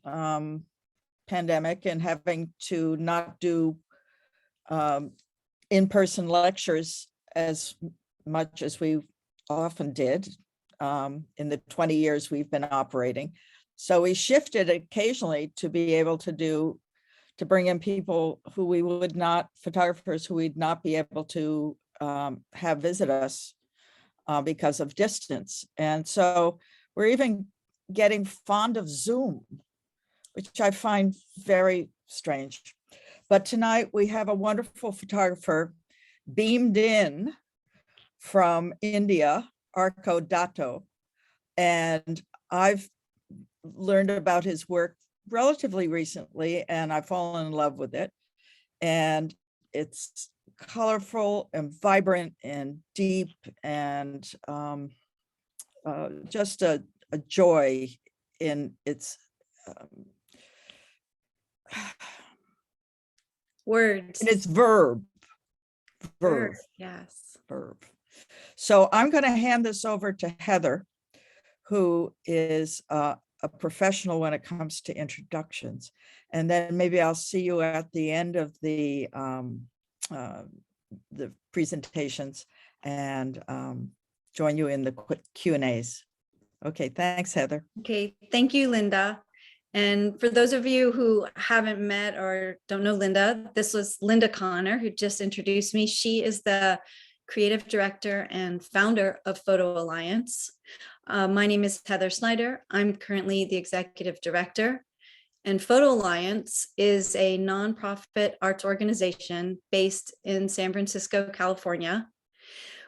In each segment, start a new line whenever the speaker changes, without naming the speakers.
this pandemic and having to not do in-person lectures as much as we often did in the 20 years we've been operating. So we shifted occasionally to be able to bring in people who we would not, photographers who we'd not be able to have visit us because of distance. And so we're even getting fond of Zoom, which I find very strange. But tonight we have a wonderful photographer beamed in from India, Arko Datto. And I've learned about his work relatively recently, and I've fallen in love with it. And it's colorful and vibrant and deep and just a joy in its
words.
And it's verb.
Yes.
Verb. So I'm going to hand this over to Heather, who is a professional when it comes to introductions. And then maybe I'll see you at the end of the presentations and join you in the quick Q&As. Okay, thanks, Heather.
Okay, thank you, Linda. And for those of you who haven't met or don't know Linda, this was Linda Connor, who just introduced me. She is the creative director and founder of PhotoAlliance. My name is Heather Snyder. I'm currently the executive director. And PhotoAlliance is a nonprofit arts organization based in San Francisco, California,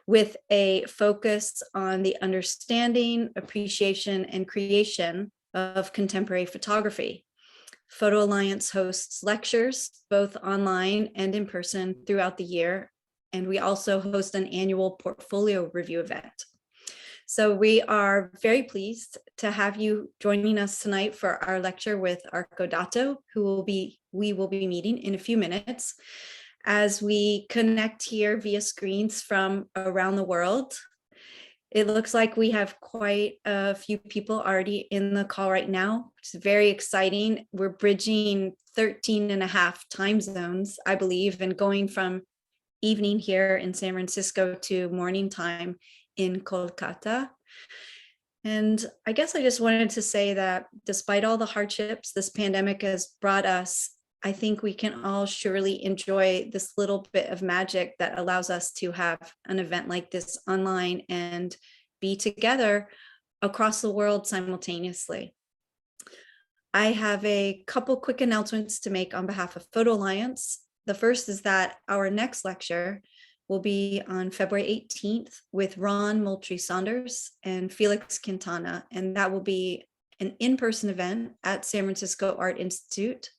with a focus on the understanding, appreciation, and creation of contemporary photography. PhotoAlliance hosts lectures, both online and in person throughout the year. And we also host an annual portfolio review event. So we are very pleased to have you joining us tonight for our lecture with Arko Datto, who we will be meeting in a few minutes as we connect here via screens from around the world. It looks like we have quite a few people already in the call right now, which is very exciting. We're bridging 13 and a half time zones, I believe, and going from evening here in San Francisco to morning time in Kolkata. And I guess I just wanted to say that despite all the hardships this pandemic has brought us, I think we can all surely enjoy this little bit of magic that allows us to have an event like this online and be together across the world simultaneously. I have a couple quick announcements to make on behalf of PhotoAlliance. The first is that our next lecture will be on February 18th with Ron Moultrie-Saunders and Felix Quintana, and that will be an in-person event at San Francisco Art Institute.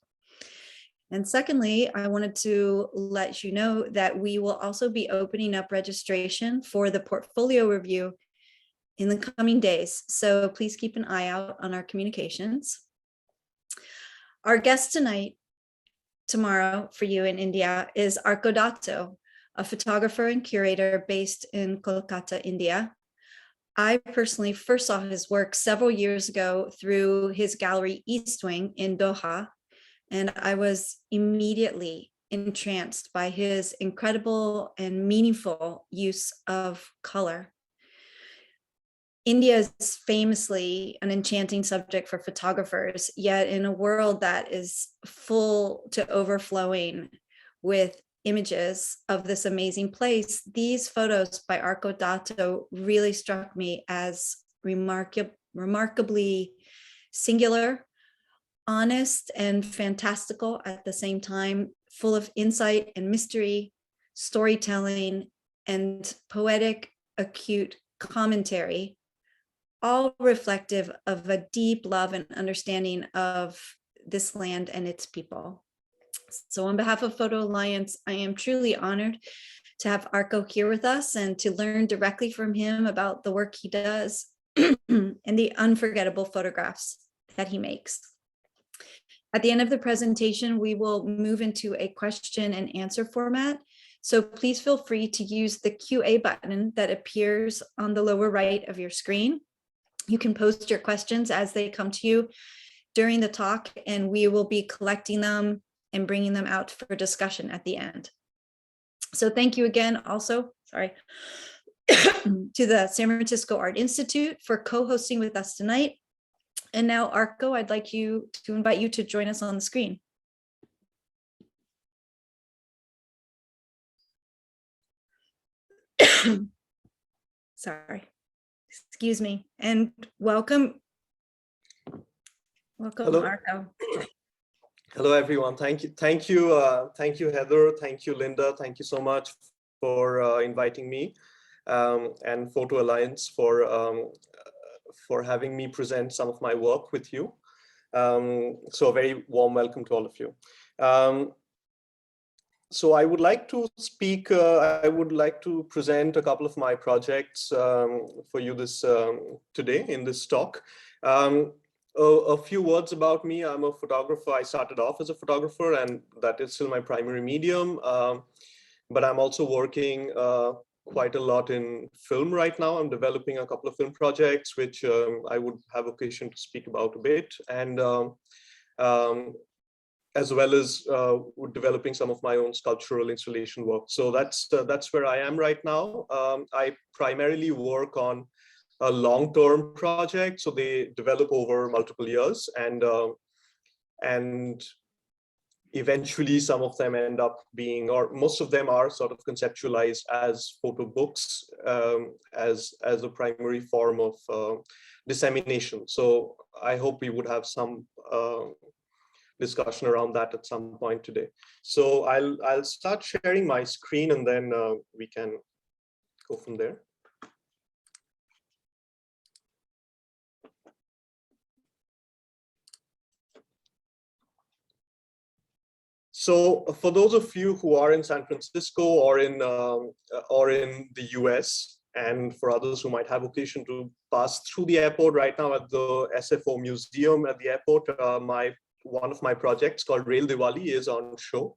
And secondly, I wanted to let you know that we will also be opening up registration for the portfolio review in the coming days. So please keep an eye out on our communications. Our guest tomorrow for you in India is Arko Datto, a photographer and curator based in Kolkata, India. I personally first saw his work several years ago through his gallery East Wing in Doha. And I was immediately entranced by his incredible and meaningful use of color. India is famously an enchanting subject for photographers, yet in a world that is full to overflowing with images of this amazing place, these photos by Arko Datto really struck me as remarkably singular, honest and fantastical at the same time, full of insight and mystery, storytelling, and poetic, acute commentary, all reflective of a deep love and understanding of this land and its people. So on behalf of PhotoAlliance, I am truly honored to have Arko here with us and to learn directly from him about the work he does and the unforgettable photographs that he makes. At the end of the presentation, we will move into a question and answer format. So please feel free to use the QA button that appears on the lower right of your screen. You can post your questions as they come to you during the talk, and we will be collecting them and bringing them out for discussion at the end. So thank you again also, sorry, to the San Francisco Art Institute for co-hosting with us tonight. And now, Arko, I'd like to invite you to join us on the screen. Sorry, excuse me, and welcome. Welcome,
Hello.
Arko.
Hello, everyone. Thank you, Heather. Thank you, Linda. Thank you so much for inviting me, and PhotoAlliance for having me present some of my work with you. So a very warm welcome to all of you. So I would like to speak, I would like to present a couple of my projects for you this today in this talk. A few words about me. I'm a photographer. I started off as a photographer, and that is still my primary medium. But I'm also working quite a lot in film right now. I'm developing a couple of film projects, which I would have occasion to speak about a bit. And as well as developing some of my own sculptural installation work. So that's where I am right now. I primarily work on a long-term project, so they develop over multiple years, and eventually some of them end up being, or most of them are sort of conceptualized as photo books, as a primary form of dissemination. So I hope we would have some discussion around that at some point today. So I'll start sharing my screen, and then we can go from there. So for those of you who are in San Francisco or in the US, and for others who might have occasion to pass through the airport right now at the SFO Museum at the airport, one of my projects called Rail Diwali is on show.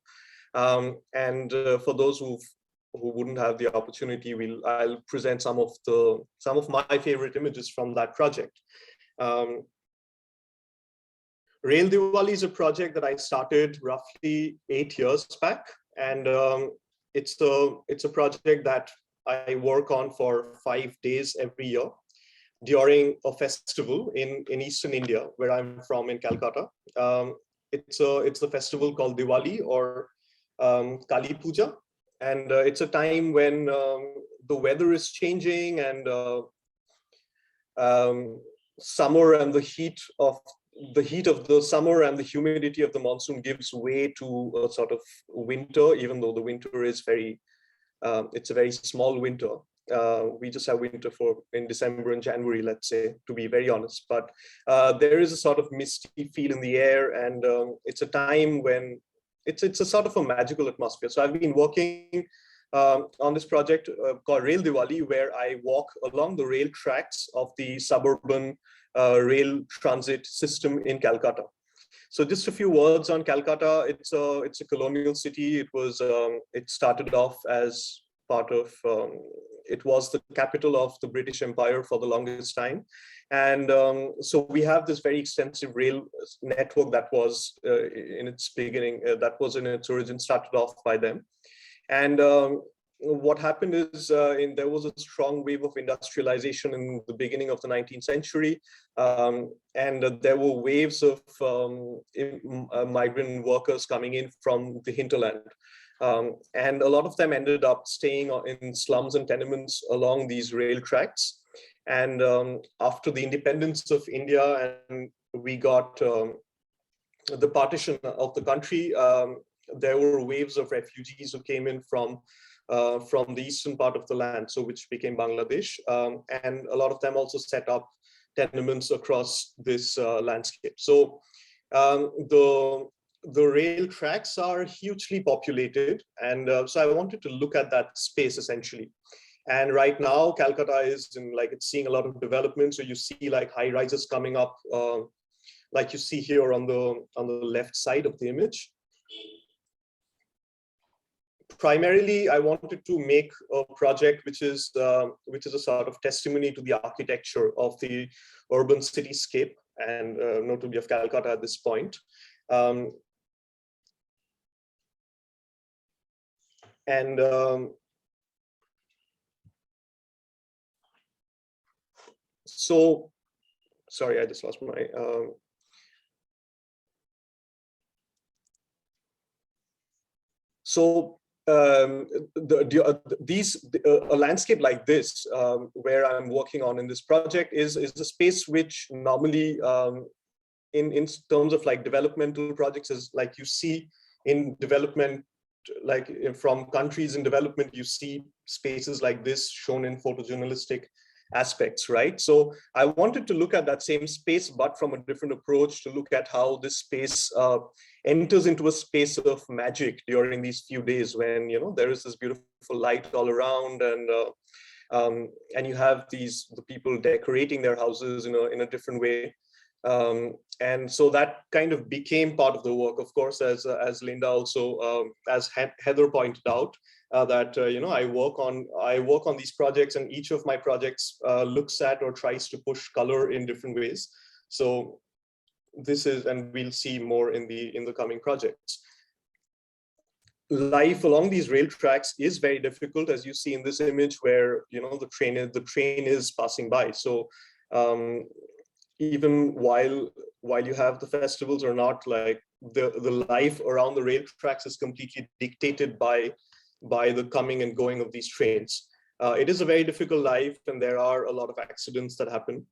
And for those who wouldn't have the opportunity, I'll present some of my favorite images from that project. Rail Diwali is a project that I started roughly 8 years back, and it's a project that I work on for 5 days every year during a festival in Eastern India, where I'm from, in Calcutta. It's the festival called Diwali, or Kali Puja, and it's a time when the weather is changing, and summer and the heat of the summer and the humidity of the monsoon gives way to a sort of winter, even though the winter is it's a very small winter. We just have winter in December and January, let's say, to be very honest. But there is a sort of misty feel in the air, and it's a time when it's a sort of a magical atmosphere. So I've been working on this project called Rail Diwali, where I walk along the rail tracks of the suburban rail transit system in Calcutta. So just a few words on Calcutta. It's a colonial city. It started off as part of, it was the capital of the British Empire for the longest time. And so we have this very extensive rail network that was in its beginning, that was in its origin, started off by them. And what happened is there was a strong wave of industrialization in the beginning of the 19th century. And there were waves of migrant workers coming in from the hinterland. And a lot of them ended up staying in slums and tenements along these rail tracks. And after the independence of India, and we got the partition of the country, there were waves of refugees who came in from the eastern part of the land, so which became Bangladesh. And a lot of them also set up tenements across this landscape. So the rail tracks are hugely populated, and so I wanted to look at that space essentially. And right now, Calcutta is it's seeing a lot of development. So you see like high rises coming up, like you see here on the left side of the image. Primarily, I wanted to make a project which is a sort of testimony to the architecture of the urban cityscape. and notably of Calcutta at this point. So, sorry, I just lost my. A landscape like this, where I'm working on in this project, is a space which normally, in terms of like developmental projects, is like you see in development, like from countries in development, you see spaces like this shown in photojournalistic aspects, right? So I wanted to look at that same space, but from a different approach, to look at how this space enters into a space of magic during these few days when, you know, there is this beautiful light all around, and you have the people decorating their houses in a different way. And so that kind of became part of the work, of course, as Linda also, as Heather pointed out, that you know, I work on these projects, and each of my projects looks at or tries to push color in different ways. So this is, and we'll see more in the coming projects. Life along these rail tracks is very difficult, as you see in this image, where, you know, the train is passing by. So even while you have the festivals or not, like the life around the rail tracks is completely dictated by the coming and going of these trains. It is a very difficult life, and there are a lot of accidents that happen.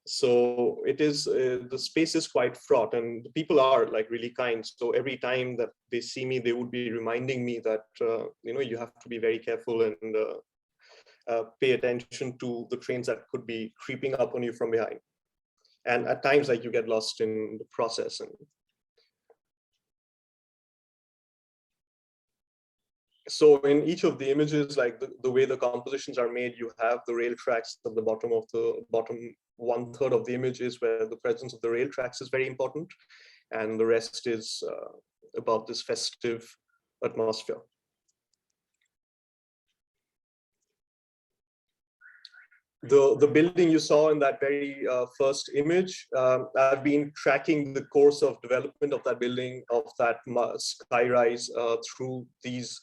So it is, the space is quite fraught, and the people are like really kind. So every time that they see me, they would be reminding me that, you know, you have to be very careful and pay attention to the trains that could be creeping up on you from behind. And at times, like, you get lost in the process. And so in each of the images, like the way the compositions are made, you have the rail tracks at the bottom of the bottom 1/3 of the image is where the presence of the rail tracks is very important. And the rest is about this festive atmosphere. The building you saw in that very first image, I've been tracking the course of development of that building, of that skyrise through these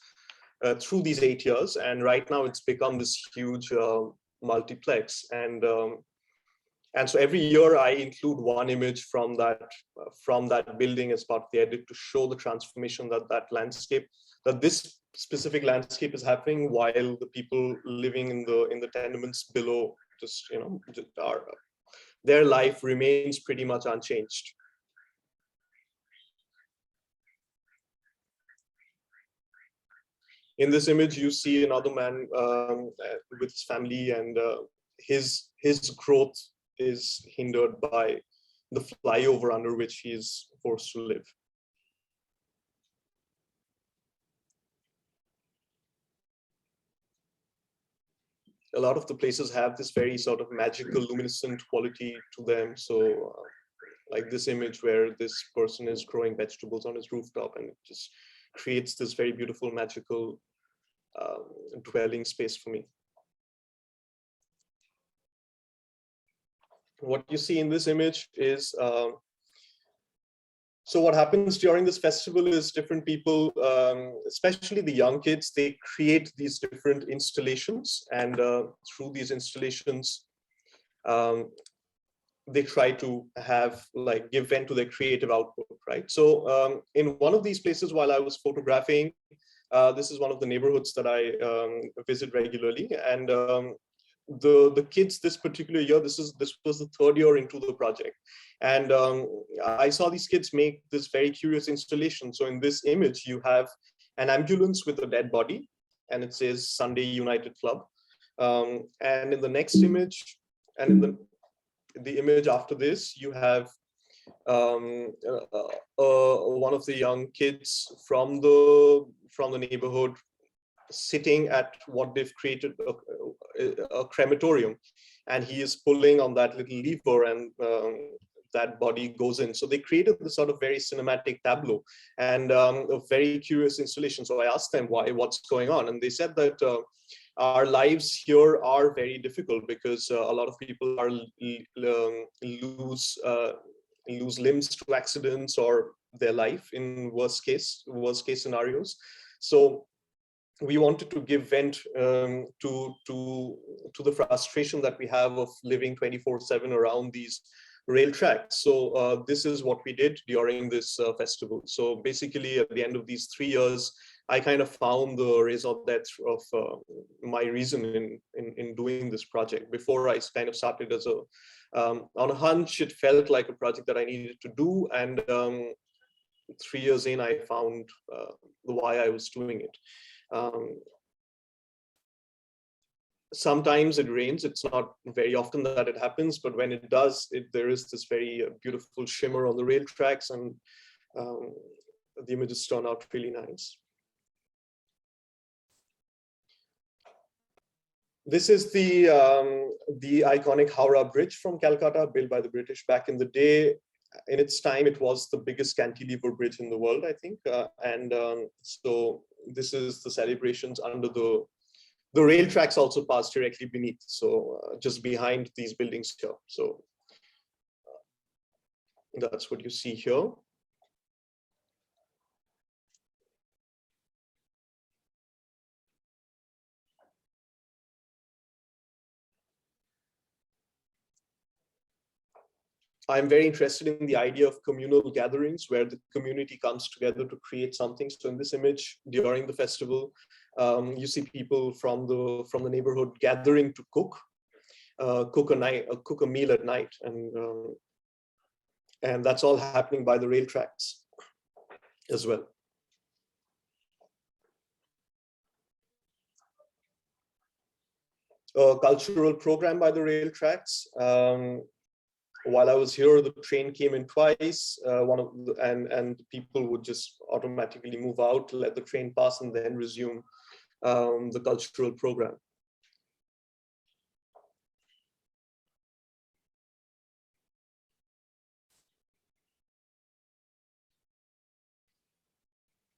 8 years, and right now it's become this huge multiplex. And so every year I include one image from that building as part of the edit to show the transformation that this specific landscape is happening, while the people living in the tenements below, just, you know, their life remains pretty much unchanged. In this image, you see another man with his family, and his growth is hindered by the flyover under which he is forced to live. A lot of the places have this very sort of magical, luminescent quality to them. So like this image where this person is growing vegetables on his rooftop, and it just creates this very beautiful, magical dwelling space for me. What you see in this image is, so what happens during this festival is different people, especially the young kids, they create these different installations, and through these installations, they try to give vent to their creative output, right? So in one of these places, while I was photographing, this is one of the neighborhoods that I visit regularly, and the kids this particular year, this was the 3rd year into the project, and I saw these kids make this very curious installation. So in this image, you have an ambulance with a dead body, and it says Sunday United Club, and in the next image, and in the image after this, you have one of the young kids from the neighborhood sitting at what they've created, a crematorium, and he is pulling on that little lever, and that body goes in. So they created this sort of very cinematic tableau, and a very curious installation. So I asked them what's going on, and they said that our lives here are very difficult because a lot of people are lose limbs to accidents or their life in worst case scenarios. So we wanted to give vent to the frustration that we have of living 24/7 around these rail tracks. So this is what we did during this festival. So basically, at the end of these 3 years, I kind of found the raison d'etre of my reason in doing this project. Before I kind of started as a on a hunch, it felt like a project that I needed to do, and 3 years in, I found why I was doing it. Sometimes it rains. It's not very often that it happens, but when it does, there is this very beautiful shimmer on the rail tracks, and the images turn out really nice. This is the iconic Howrah Bridge from Calcutta, built by the British back in the day. In its time, it was the biggest cantilever bridge in the world, I think. So this is the celebrations under the rail tracks also pass directly beneath. So just behind these buildings here. So that's what you see here. I'm very interested in the idea of communal gatherings where the community comes together to create something. So in this image, during the festival, you see people from the neighborhood gathering to cook a meal at night, and that's all happening by the rail tracks as well. A cultural program by the rail tracks. While I was here, the train came in twice. And people would just automatically move out, let the train pass, and then resume the cultural program.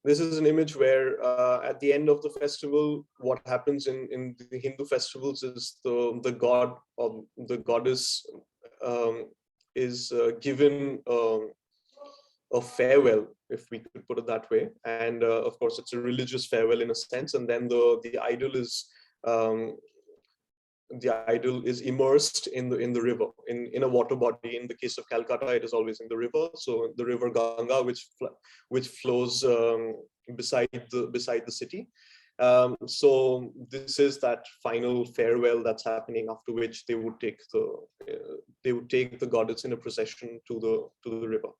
This is an image where at the end of the festival, what happens in the Hindu festivals is the god or the goddess is given a farewell, if we could put it that way. And of course, it's a religious farewell in a sense. And then the idol is immersed in the river, in a water body. In the case of Calcutta, it is always in the river. So the river Ganga, which flows beside the city. So this is that final farewell that's happening, after which they would take the goddess in a procession to the river,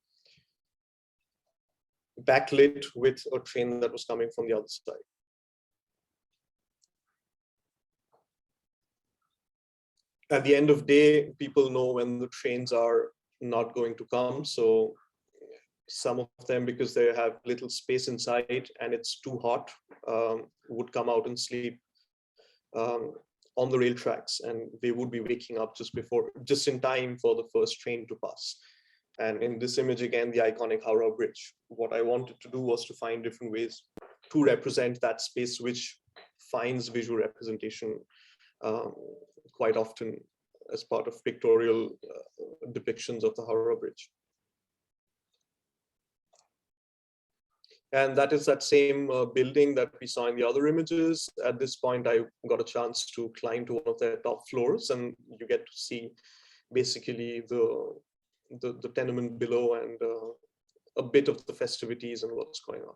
backlit with a train that was coming from the other side. At the end of day, people know when the trains are not going to come. So some of them, because they have little space inside and it's too hot, would come out and sleep on the rail tracks, and they would be waking up just in time for the first train to pass. And in this image, again, the iconic Howrah Bridge. What I wanted to do was to find different ways to represent that space, which finds visual representation quite often as part of pictorial depictions of the Howrah Bridge. And that is that same building that we saw in the other images. At this point, I got a chance to climb to one of their top floors, and you get to see basically the tenement below and a bit of the festivities and what's going on.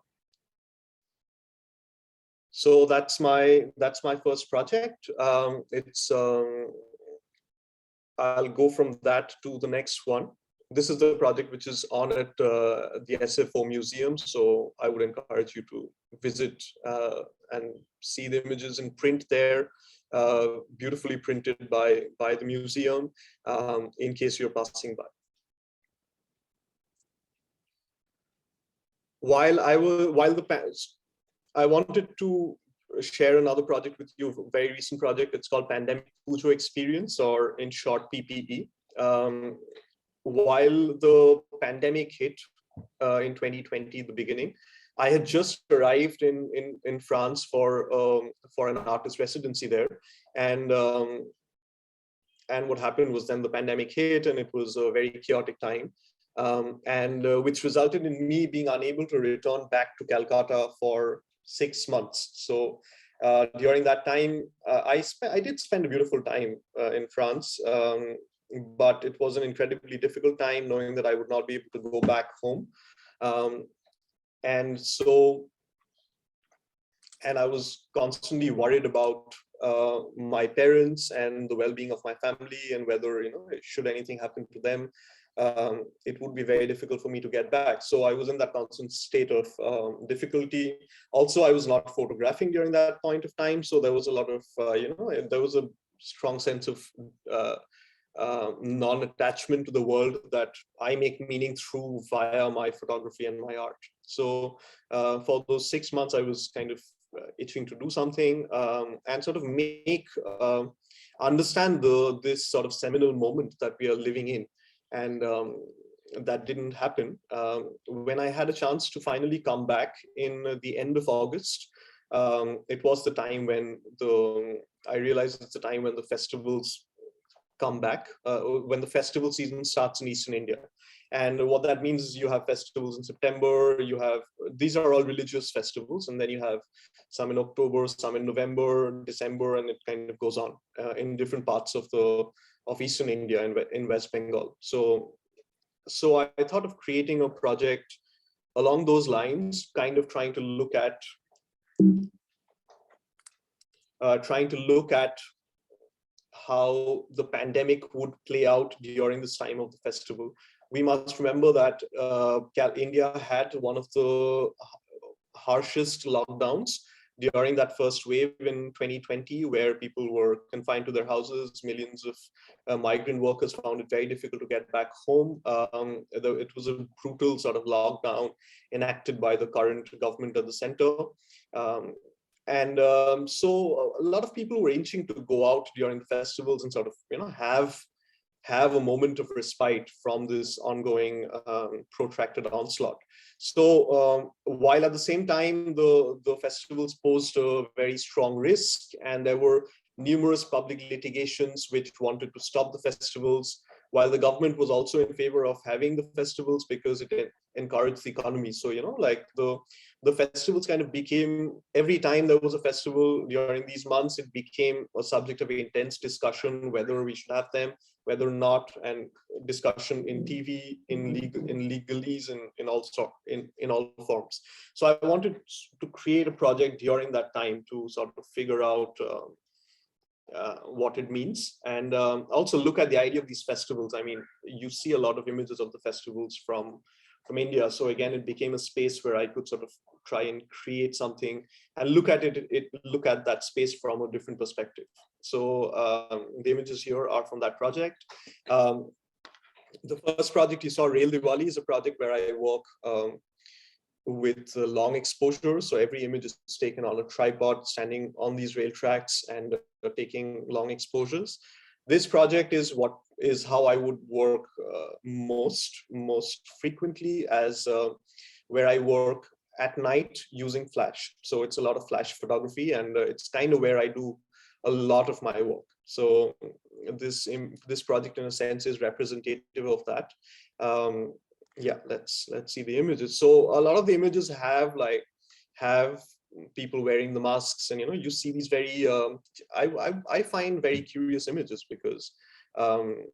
So that's my first project. I'll go from that to the next one. This is the project which is on at the SFO Museum. So I would encourage you to visit and see the images in print there, beautifully printed by the museum, in case you're passing by. I wanted to share another project with you, a very recent project. It's called Pandemic Pujo Experience, or in short, PPE. While the pandemic hit in 2020, the beginning, I had just arrived in France for an artist residency there, and what happened was then the pandemic hit, and it was a very chaotic time, which resulted in me being unable to return back to Calcutta for 6 months. So during that time, I did spend a beautiful time in France, but it was an incredibly difficult time knowing that I would not be able to go back home. And I was constantly worried about my parents and the well-being of my family, and whether, should anything happen to them, it would be very difficult for me to get back. So I was in that constant state of difficulty. Also, I was not photographing during that point of time, so there was a lot of, there was a strong sense of non-attachment to the world that I make meaning through via my photography and my art. So for those 6 months, I was kind of itching to do something and sort of understand this sort of seminal moment that we are living in. And that didn't happen. When I had a chance to finally come back in the end of August, it was the time when I realized it's the time when the festivals come back, when the festival season starts in Eastern India. And what that means is you have festivals in September, these are all religious festivals, and then you have some in October, some in November, December, and it kind of goes on in different parts of Eastern India and in West Bengal. So I thought of creating a project along those lines, kind of trying to look at how the pandemic would play out during this time of the festival. We must remember that India had one of the harshest lockdowns during that first wave in 2020, where people were confined to their houses. Millions of migrant workers found it very difficult to get back home. It was a brutal sort of lockdown enacted by the current government at the center. So a lot of people were inching to go out during the festivals and sort of, have a moment of respite from this ongoing protracted onslaught. So while at the same time, the festivals posed a very strong risk, and there were numerous public litigations which wanted to stop the festivals, while the government was also in favor of having the festivals because it encouraged the economy. So, like the festivals kind of became, every time there was a festival during these months, it became a subject of intense discussion, whether we should have them, whether or not, and discussion in TV, in legalese, and in all forms. So I wanted to create a project during that time to sort of figure out what it means, and also look at the idea of these festivals. I mean, you see a lot of images of the festivals from India. So again, it became a space where I could sort of try and create something and look at look at that space from a different perspective. So the images here are from that project. The first project you saw, Rail Diwali, is a project where I work with long exposure. So every image is taken on a tripod, standing on these rail tracks and taking long exposures. This project is how I would work most frequently, as where I work at night using flash. So it's a lot of flash photography, and it's kind of where I do a lot of my work. So this project, in a sense, is representative of that. Yeah, let's see the images. So a lot of the images have people wearing the masks, and you see these very I find very curious images, because like,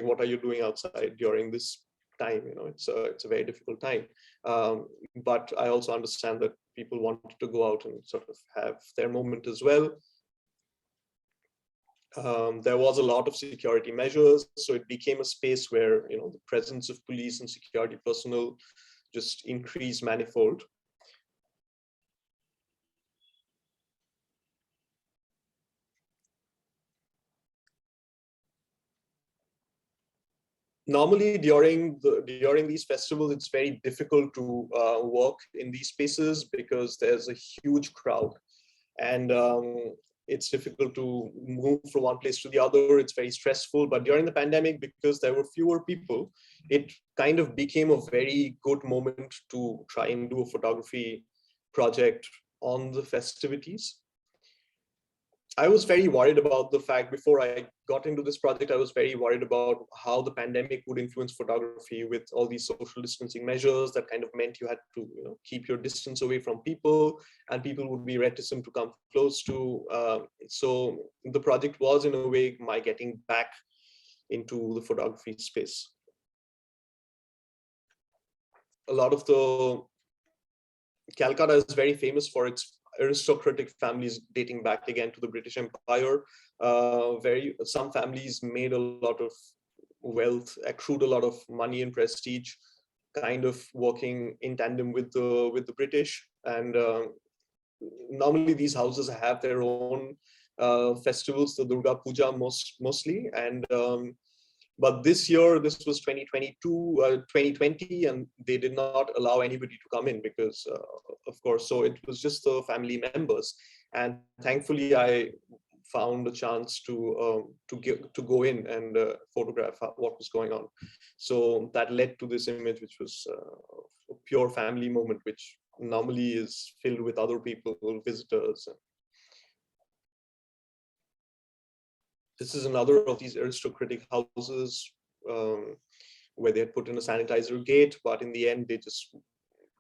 what are you doing outside during this time? It's a very difficult time, but I also understand that people wanted to go out and sort of have their moment as well. There was a lot of security measures, so it became a space where the presence of police and security personnel just increased manifold. Normally during these festivals, it's very difficult to work in these spaces because there's a huge crowd, and it's difficult to move from one place to the other. It's very stressful. But during the pandemic, because there were fewer people, it kind of became a very good moment to try and do a photography project on the festivities. I was very worried about the fact, before I got into this project, I was very worried about how the pandemic would influence photography with all these social distancing measures that kind of meant you had to, keep your distance away from people, and people would be reticent to come close to. So the project was, in a way, my getting back into the photography space. A lot of the Calcutta is very famous for its aristocratic families dating back again to the British Empire. Some families made a lot of wealth, accrued a lot of money and prestige, kind of working in tandem with the British. And normally these houses have their own festivals, the Durga Puja mostly. And but this year, this was 2020, and they did not allow anybody to come in because, of course, so it was just the family members. And thankfully, I found a chance to go in and photograph what was going on. So that led to this image, which was a pure family moment, which normally is filled with other people, visitors. This is another of these aristocratic houses where they had put in a sanitizer gate, but in the end, they just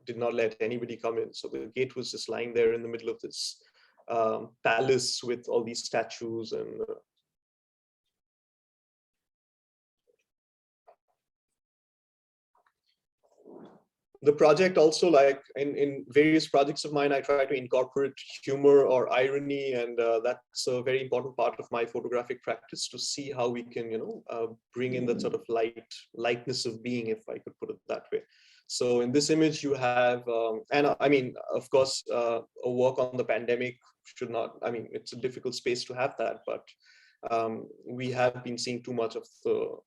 did not let anybody come in. So the gate was just lying there in the middle of this palace with all these statues. And the project also, like in various projects of mine, I try to incorporate humor or irony, and that's a very important part of my photographic practice, to see how we can, bring in that sort of lightness of being, if I could put it that way. So in this image, you have, and I mean, of course, a work on the pandemic should not, I mean, it's a difficult space to have that, but we have been seeing too much of the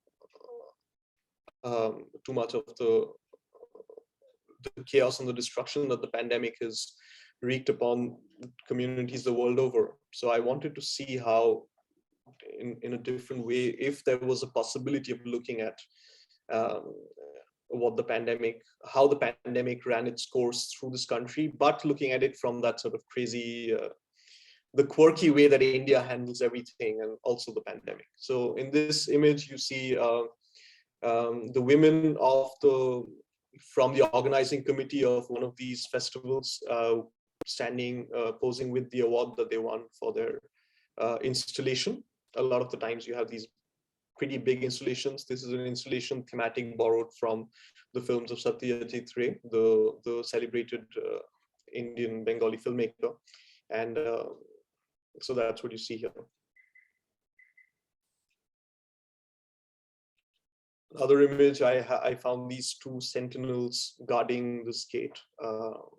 chaos and the destruction that the pandemic has wreaked upon communities the world over. So I wanted to see how, in a different way, if there was a possibility of looking at how the pandemic ran its course through this country, but looking at it from that sort of crazy, the quirky way that India handles everything, and also the pandemic. So in this image, you see the women from the organizing committee of one of these festivals standing, posing with the award that they won for their installation. A lot of the times you have these pretty big installations. This is an installation thematic borrowed from the films of Satyajit Ray, the celebrated Indian Bengali filmmaker. And so that's what you see here. Other image, I found these two sentinels guarding this gate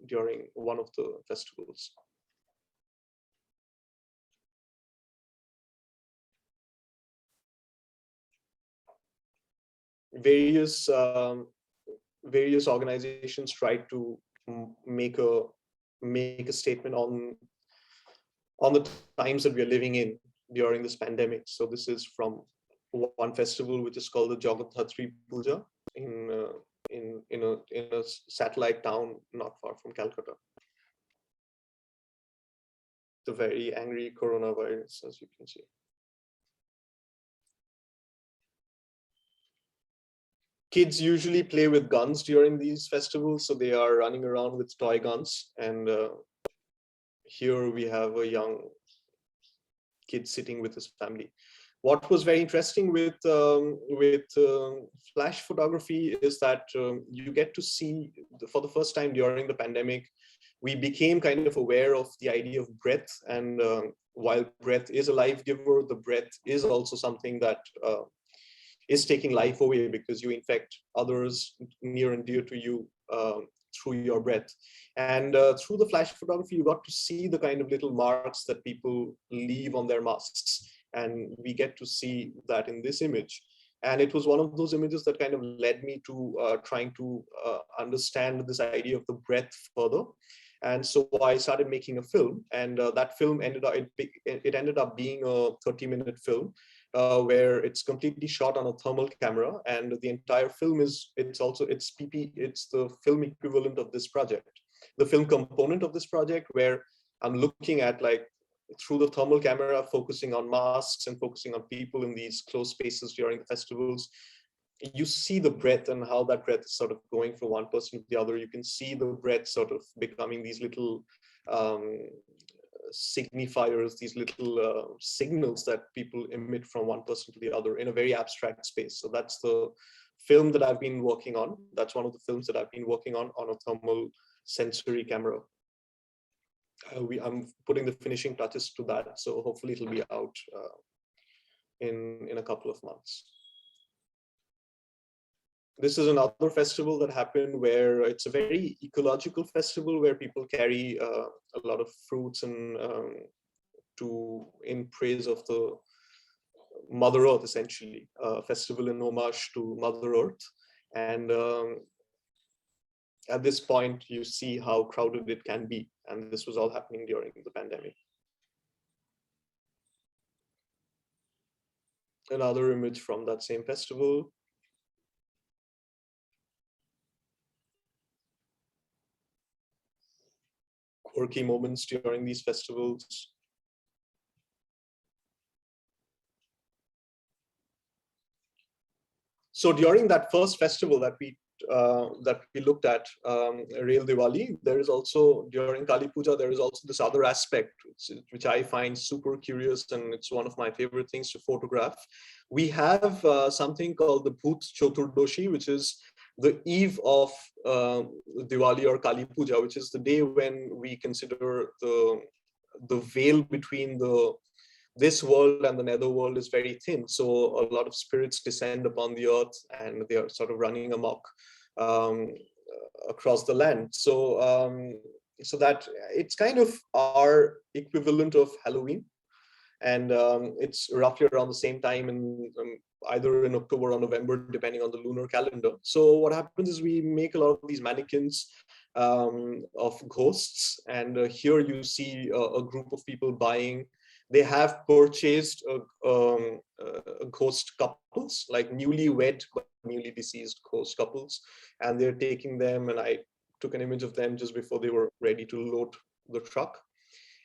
during one of the festivals. Various organizations tried to make a statement on the times that we are living in during this pandemic. So this is from one festival, which is called the Jagadhatri Puja in a satellite town not far from Calcutta. The very angry coronavirus, as you can see. Kids usually play with guns during these festivals, so they are running around with toy guns. And here we have a young kid sitting with his family. What was very interesting with flash photography is that you get to see, for the first time during the pandemic, we became kind of aware of the idea of breath. And while breath is a life giver, the breath is also something that is taking life away, because you infect others near and dear to you through your breath. And through the flash photography, you got to see the kind of little marks that people leave on their masks. And we get to see that in this image. And it was one of those images that kind of led me to trying to understand this idea of the breath further. And so I started making a film, and that film ended up, it ended up being a 30-minute film where it's completely shot on a thermal camera, and the entire film is, it's the film equivalent of this project, the film component of this project, where I'm looking at, like, through the thermal camera, focusing on masks and focusing on people in these closed spaces during the festivals. You see the breath and how that breath is sort of going from one person to the other. You can see the breath sort of becoming these little signifiers, these little signals that people emit from one person to the other in a very abstract space. So that's the film that I've been working on. That's one of the films that I've been working on a thermal sensory camera. I'm putting the finishing touches to that, so hopefully it'll be out in a couple of months. This is another festival that happened where it's a very ecological festival where people carry a lot of fruits and in praise of the Mother Earth, essentially. A festival in homage to Mother Earth. And at this point, you see how crowded it can be. And this was all happening during the pandemic. Another image from that same festival. Quirky moments during these festivals. So during that first festival that we looked at, Real Diwali, there is also, during Kali Puja, there is also this other aspect, which I find super curious, and it's one of my favorite things to photograph. We have something called the Bhut Chaturdashi, which is the eve of Diwali or Kali Puja, which is the day when we consider the veil between this world and the netherworld is very thin. So a lot of spirits descend upon the earth and they are sort of running amok across the land. So, so that it's kind of our equivalent of Halloween. And it's roughly around the same time in either in October or November, depending on the lunar calendar. So what happens is we make a lot of these mannequins of ghosts. And here you see a group of people buying. They have purchased ghost couples, like newlywed but newly deceased ghost couples, and they're taking them. And I took an image of them just before they were ready to load the truck.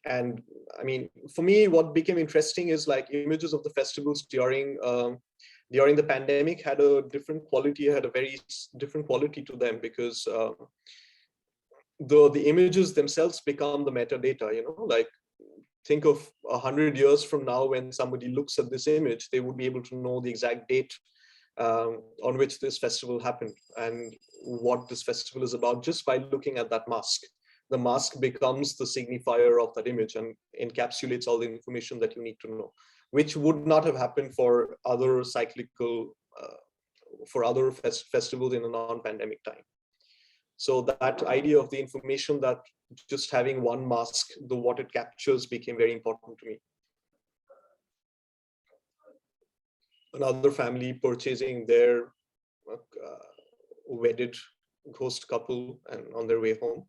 And I mean, for me, what became interesting is like images of the festivals during the pandemic had a different quality, had a very different quality to them, because the images themselves become the metadata, you know, like think of 100 years from now, when somebody looks at this image, they would be able to know the exact date on which this festival happened and what this festival is about just by looking at that mask. The mask becomes the signifier of that image and encapsulates all the information that you need to know, which would not have happened for other cyclical, festivals in a non-pandemic time. So that idea of the information that just having one mask, what it captures, became very important to me. Another family purchasing their wedded ghost couple and on their way home.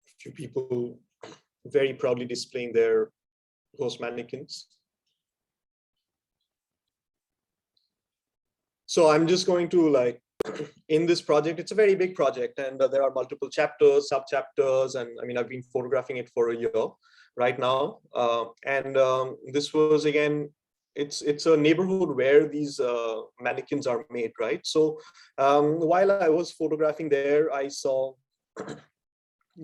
A few people very proudly displaying their ghost mannequins. So I'm just going to, like, in this project, it's a very big project, and there are multiple chapters, sub-chapters, and I mean, I've been photographing it for a year right now. This was, again, it's a neighborhood where these mannequins are made, right? So while I was photographing there, I saw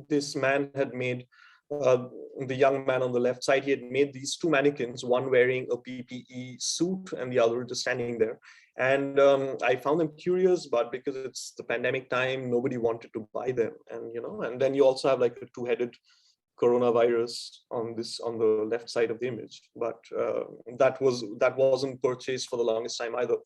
this man had made, the young man on the left side, he had made these two mannequins, one wearing a PPE suit and the other just standing there. And I found them curious, but because it's the pandemic time, nobody wanted to buy them. And, you know, and then you also have like a two-headed coronavirus on the left side of the image, but that wasn't purchased for the longest time either.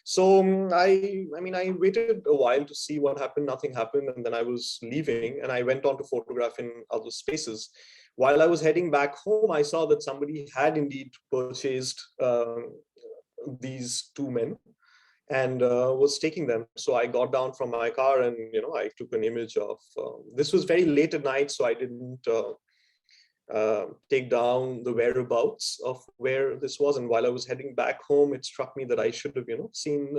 So I waited a while to see what happened. Nothing happened, and then I was leaving, and I went on to photograph in other spaces. While I was heading back home, I saw that somebody had indeed purchased these two men, and was taking them. So I got down from my car and, I took an image of, this was very late at night, so I didn't take down the whereabouts of where this was. And while I was heading back home, it struck me that I should have, seen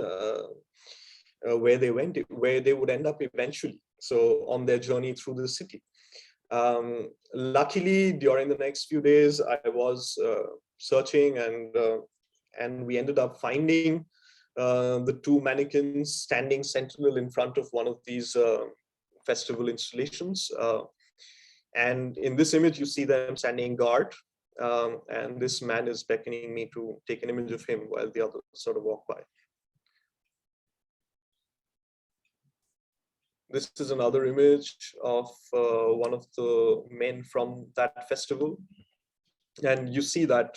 where they went, where they would end up eventually. So on their journey through the city. Luckily, during the next few days, I was searching, and we ended up finding the two mannequins standing sentinel in front of one of these festival installations. And in this image, you see them standing guard, and this man is beckoning me to take an image of him while the others sort of walk by. This is another image of one of the men from that festival. And you see that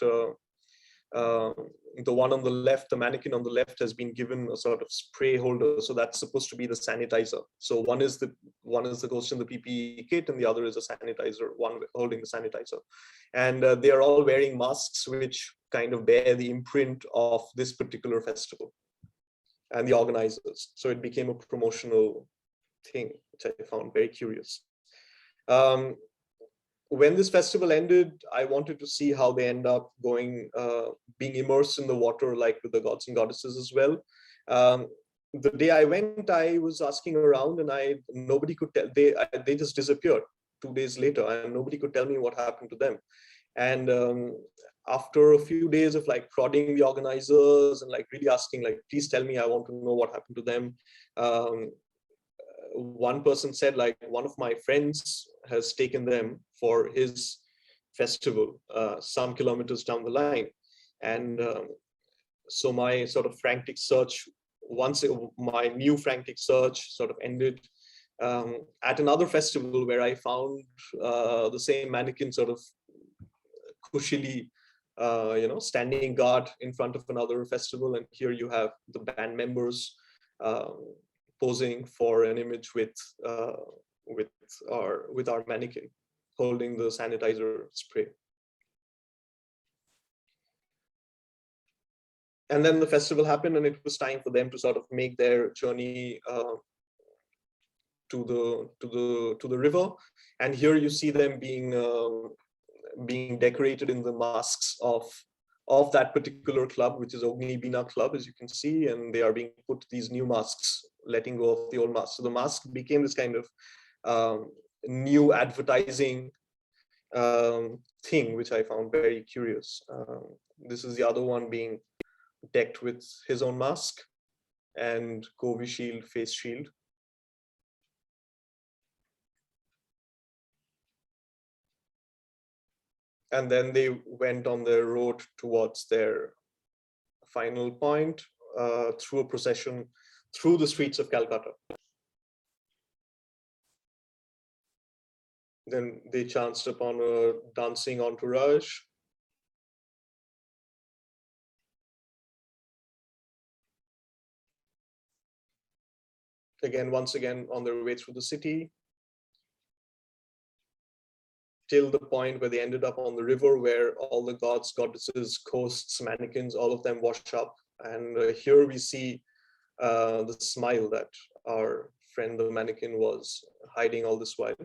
the one on the left, the mannequin on the left, has been given a sort of spray holder. So that's supposed to be the sanitizer. So one is the ghost in the PPE kit, and the other is a sanitizer, one holding the sanitizer. And they are all wearing masks, which kind of bear the imprint of this particular festival and the organizers. So it became a promotional thing, which I found very curious. When this festival ended, I wanted to see how they end up going, being immersed in the water, like with the gods and goddesses as well. The day I went, I was asking around, and nobody could tell. They just disappeared 2 days later, and nobody could tell me what happened to them. And after a few days of like prodding the organizers and like really asking, like, please tell me, I want to know what happened to them. One person said, like, one of my friends has taken them for his festival some kilometers down the line. And so my sort of frantic search, my new frantic search sort of ended at another festival where I found the same mannequin sort of cushily, standing guard in front of another festival. And here you have the band members posing for an image with our mannequin holding the sanitizer spray. And then the festival happened, and it was time for them to sort of make their journey to the river. And here you see them being decorated in the masks of that particular club, which is Ogni Bina Club, as you can see, and they are being put these new masks, letting go of the old mask. So the mask became this kind of new advertising thing, which I found very curious. This is the other one being decked with his own mask and COVID shield, face shield. And then they went on their road towards their final point through a procession through the streets of Calcutta. Then they chanced upon a dancing entourage. Once again, on their way through the city, till the point where they ended up on the river, where all the gods, goddesses, ghosts, mannequins, all of them wash up. And here we see the smile that our friend, the mannequin, was hiding all this while.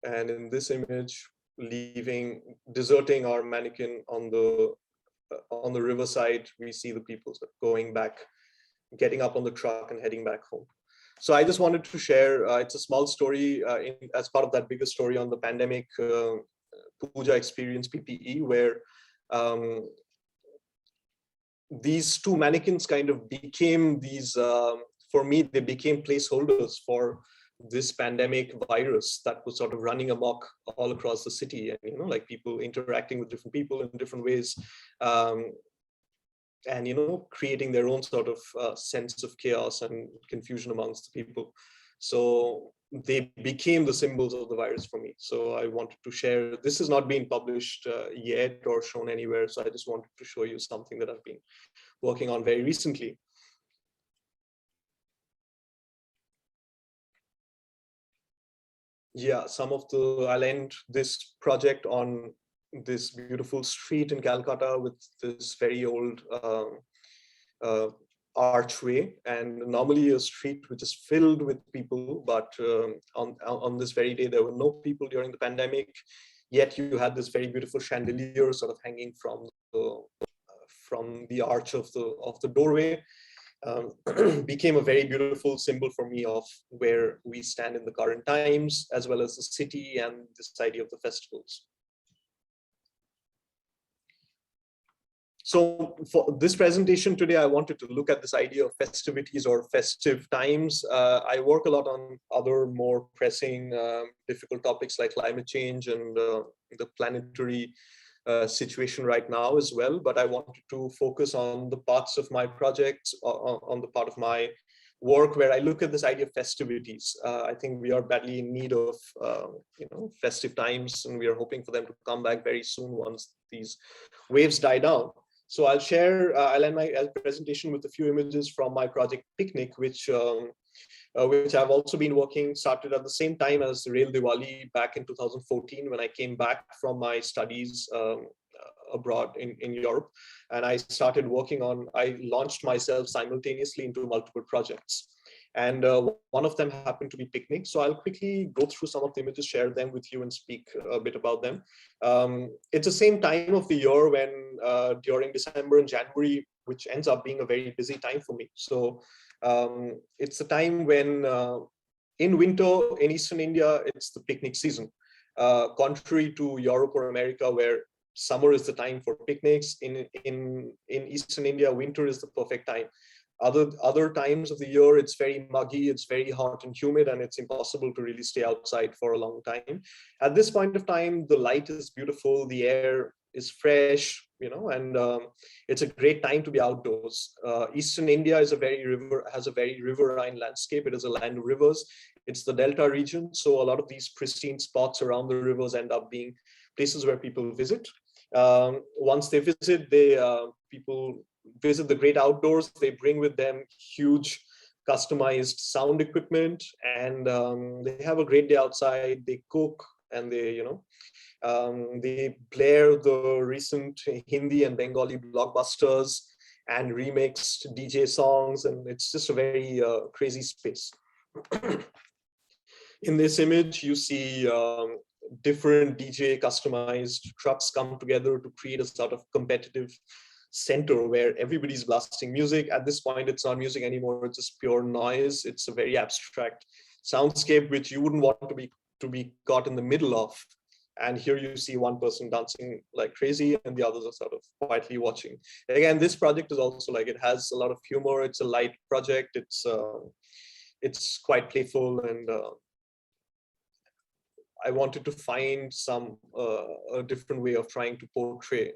And in this image, deserting our mannequin on the riverside, we see the people going back, getting up on the truck and heading back home. So I just wanted to share, it's a small story as part of that bigger story on the pandemic puja experience, PPE, where these two mannequins kind of became these, for me, they became placeholders for this pandemic virus that was sort of running amok all across the city, and like people interacting with different people in different ways, and creating their own sort of sense of chaos and confusion amongst the people. So they became the symbols of the virus for me. So I wanted to share. This has not been published yet or shown anywhere, so I just wanted to show you something that I've been working on very recently. Yeah, I'll end this project on this beautiful street in Calcutta with this very old archway, and normally a street which is filled with people, but on this very day there were no people during the pandemic, yet you had this very beautiful chandelier sort of hanging from the arch of the doorway. Became a very beautiful symbol for me of where we stand in the current times, as well as the city and this idea of the festivals. So for this presentation today, I wanted to look at this idea of festivities or festive times. I work a lot on other more pressing, difficult topics like climate change and the planetary situation right now as well. But I wanted to focus on the parts of my projects, on the part of my work where I look at this idea of festivities. I think we are badly in need of festive times, and we are hoping for them to come back very soon once these waves die down. So I'll end my presentation with a few images from my project Picnic, which I've also been started at the same time as Rail Diwali back in 2014 when I came back from my studies abroad in Europe. And I started I launched myself simultaneously into multiple projects. And one of them happened to be Picnic. So I'll quickly go through some of the images, share them with you and speak a bit about them. It's the same time of the year when during December and January, which ends up being a very busy time for me. So it's a time when in winter in Eastern India, it's the picnic season. Contrary to Europe or America, where summer is the time for picnics, in Eastern India, winter is the perfect time. Other times of the year, it's very muggy, it's very hot and humid, and it's impossible to really stay outside for a long time. At this point of time, the light is beautiful, the air is fresh, and it's a great time to be outdoors. Eastern India has a very riverine landscape. It is a land of rivers. It's the Delta region, so a lot of these pristine spots around the rivers end up being places where people visit. Once they visit, people visit the great outdoors. They bring with them huge customized sound equipment, and they have a great day outside. They cook, and they blare the recent Hindi and Bengali blockbusters and remixed DJ songs, and it's just a very crazy space. In this image, you see different DJ customized trucks come together to create a sort of competitive center where everybody's blasting music. At this point, it's not music anymore, it's just pure noise. It's a very abstract soundscape which you wouldn't want to be caught in the middle of. And here you see one person dancing like crazy and the others are sort of quietly watching. Again, this project is also it has a lot of humor. It's a light project. It's quite playful, and I wanted to find a different way of trying to portray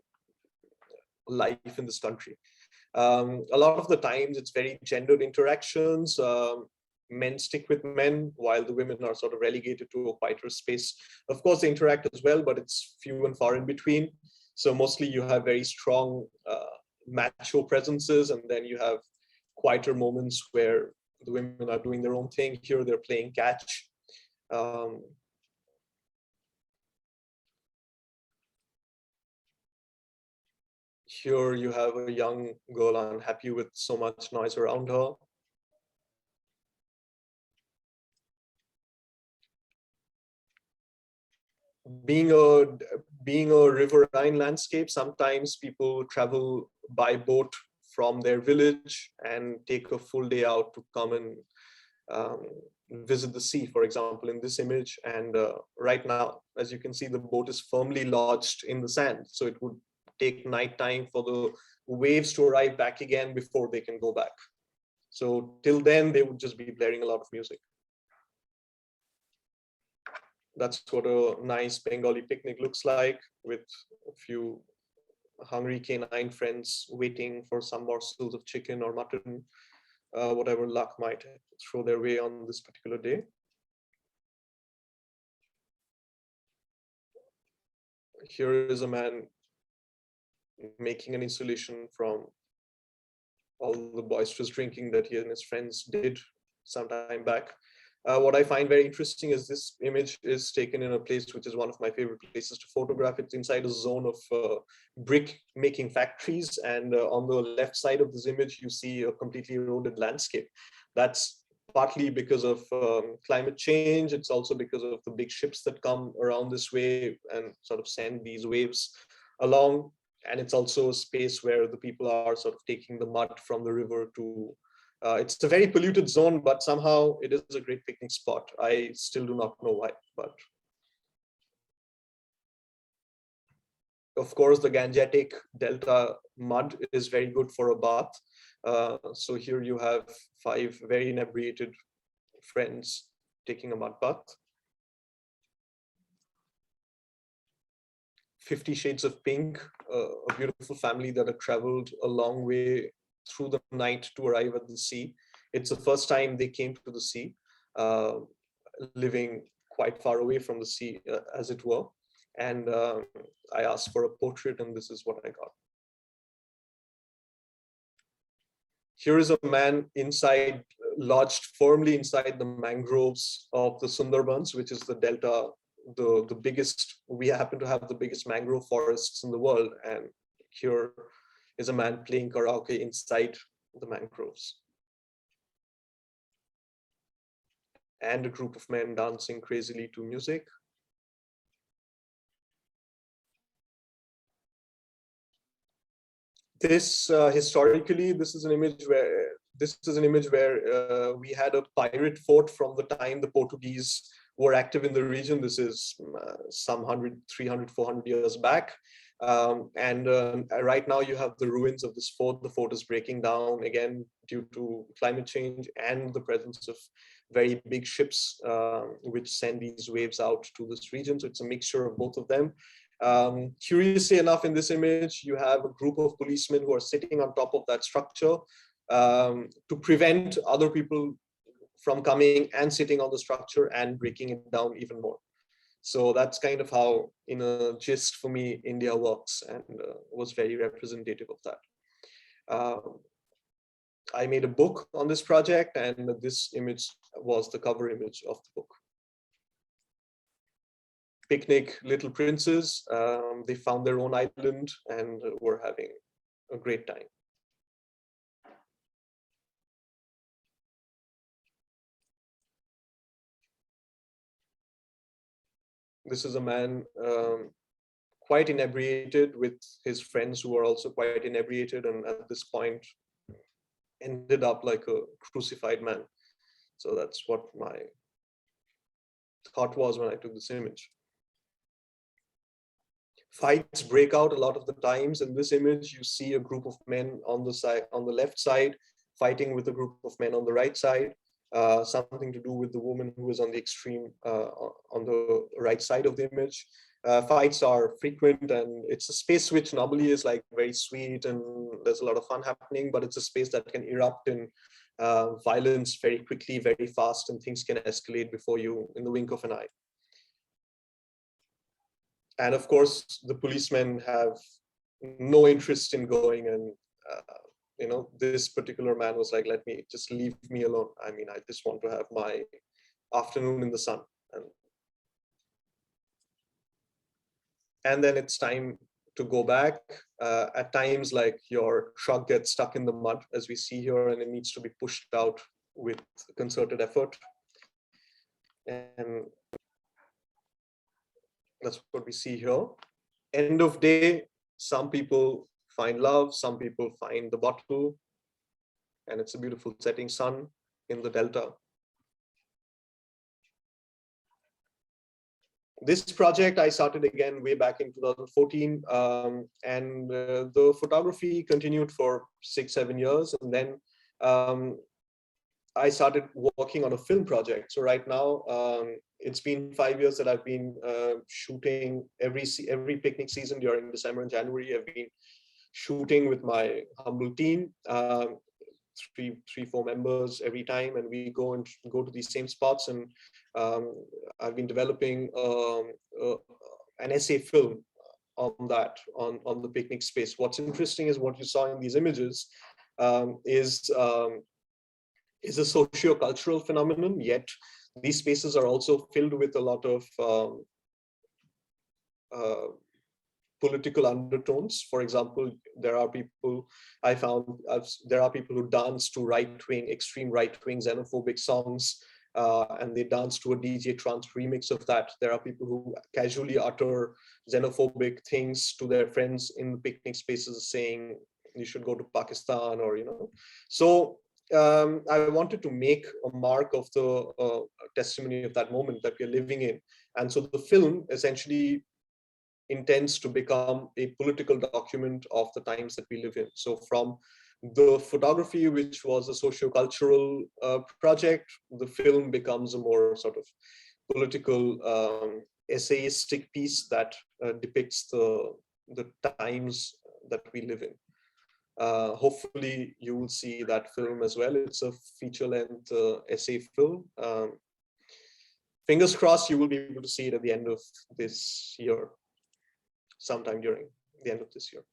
life in this country. A lot of the times it's very gendered interactions. Men stick with men while the women are sort of relegated to a quieter space. Of course, they interact as well, but it's few and far in between. So mostly you have very strong macho presences, and then you have quieter moments where the women are doing their own thing. Here they're playing catch. Here you have a young girl unhappy with so much noise around her. Being a riverine landscape, sometimes people travel by boat from their village and take a full day out to come and visit the sea, for example, in this image. And right now, as you can see, the boat is firmly lodged in the sand. So it would take night time for the waves to arrive back again before they can go back. So till then, they would just be blaring a lot of music. That's what a nice Bengali picnic looks like, with a few hungry canine friends waiting for some morsels of chicken or mutton, whatever luck might throw their way on this particular day. Here is a man making an installation from all the boisterous drinking that he and his friends did some time back. What I find very interesting is this image is taken in a place which is one of my favorite places to photograph. It's inside a zone of brick making factories. And on the left side of this image, you see a completely eroded landscape. That's partly because of climate change. It's also because of the big ships that come around this way and sort of send these waves along. And it's also a space where the people are sort of taking the mud from the river to it's a very polluted zone, but somehow it is a great picnic spot. I still do not know why, but of course the Gangetic Delta mud is very good for a bath. So here you have 5 very inebriated friends taking a mud bath. 50 Shades of Pink, a beautiful family that have traveled a long way through the night to arrive at the sea. It's the first time they came to the sea, living quite far away from the sea, as it were. And I asked for a portrait, and this is what I got. Here is a man inside, lodged firmly inside the mangroves of the Sundarbans, which is the delta, the biggest. We happen to have the biggest mangrove forests in the world, and here is a man playing karaoke inside the mangroves. And a group of men dancing crazily to music. This historically, this is an image where we had a pirate fort from the time the Portuguese were active in the region. This is some 100, 300, 400 years back. Right now you have the ruins of this fort. The fort is breaking down again due to climate change and the presence of very big ships which send these waves out to this region. So it's a mixture of both of them. Curiously enough, in this image, you have a group of policemen who are sitting on top of that structure to prevent other people from coming and sitting on the structure and breaking it down even more. So that's kind of how, in a gist for me, India works, and was very representative of that. I made a book on this project, and this image was the cover image of the book. Picnic little princes. They found their own island and were having a great time. This is a man quite inebriated with his friends who are also quite inebriated, and at this point ended up like a crucified man. So that's what my thought was when I took this image. Fights break out a lot of the times. In this image, you see a group of men on the side, on the left side, fighting with a group of men on the right side. Something to do with the woman who is on the extreme, on the right side of the image. Fights are frequent, and it's a space which normally is like very sweet and there's a lot of fun happening, but it's a space that can erupt in violence very quickly, very fast, and things can escalate before you in the wink of an eye. And of course, the policemen have no interest in going, and you know, this particular man was like, let me just leave me alone. I mean, I just want to have my afternoon in the sun. And then it's time to go back. At times, like, your truck gets stuck in the mud, as we see here, and it needs to be pushed out with concerted effort. And that's what we see here. End of day, some people find love, some people find the bottle, and it's a beautiful setting sun in the delta. This project I started again way back in 2014, and the photography continued for 6-7 years, and then I started working on a film project. So right now, it's been 5 years that I've been shooting every picnic season during December and January. I've been shooting with my humble team, 3-4 members every time, and we go to these same spots. And I've been developing an essay film on that, on the picnic space. What's interesting is what you saw in these images is a socio-cultural phenomenon, yet these spaces are also filled with a lot of political undertones. For example, there are people there are people who dance to right-wing, extreme right-wing xenophobic songs, and they dance to a DJ trance remix of that. There are people who casually utter xenophobic things to their friends in picnic spaces, saying you should go to Pakistan, or So I wanted to make a mark of the testimony of that moment that we're living in. And so the film essentially intends to become a political document of the times that we live in. So from the photography, which was a socio-cultural project, the film becomes a more sort of political essayistic piece that depicts the times that we live in. Hopefully you will see that film as well. It's a feature-length essay film. Fingers crossed you will be able to see it at the end of this year, sometime during the end of this year.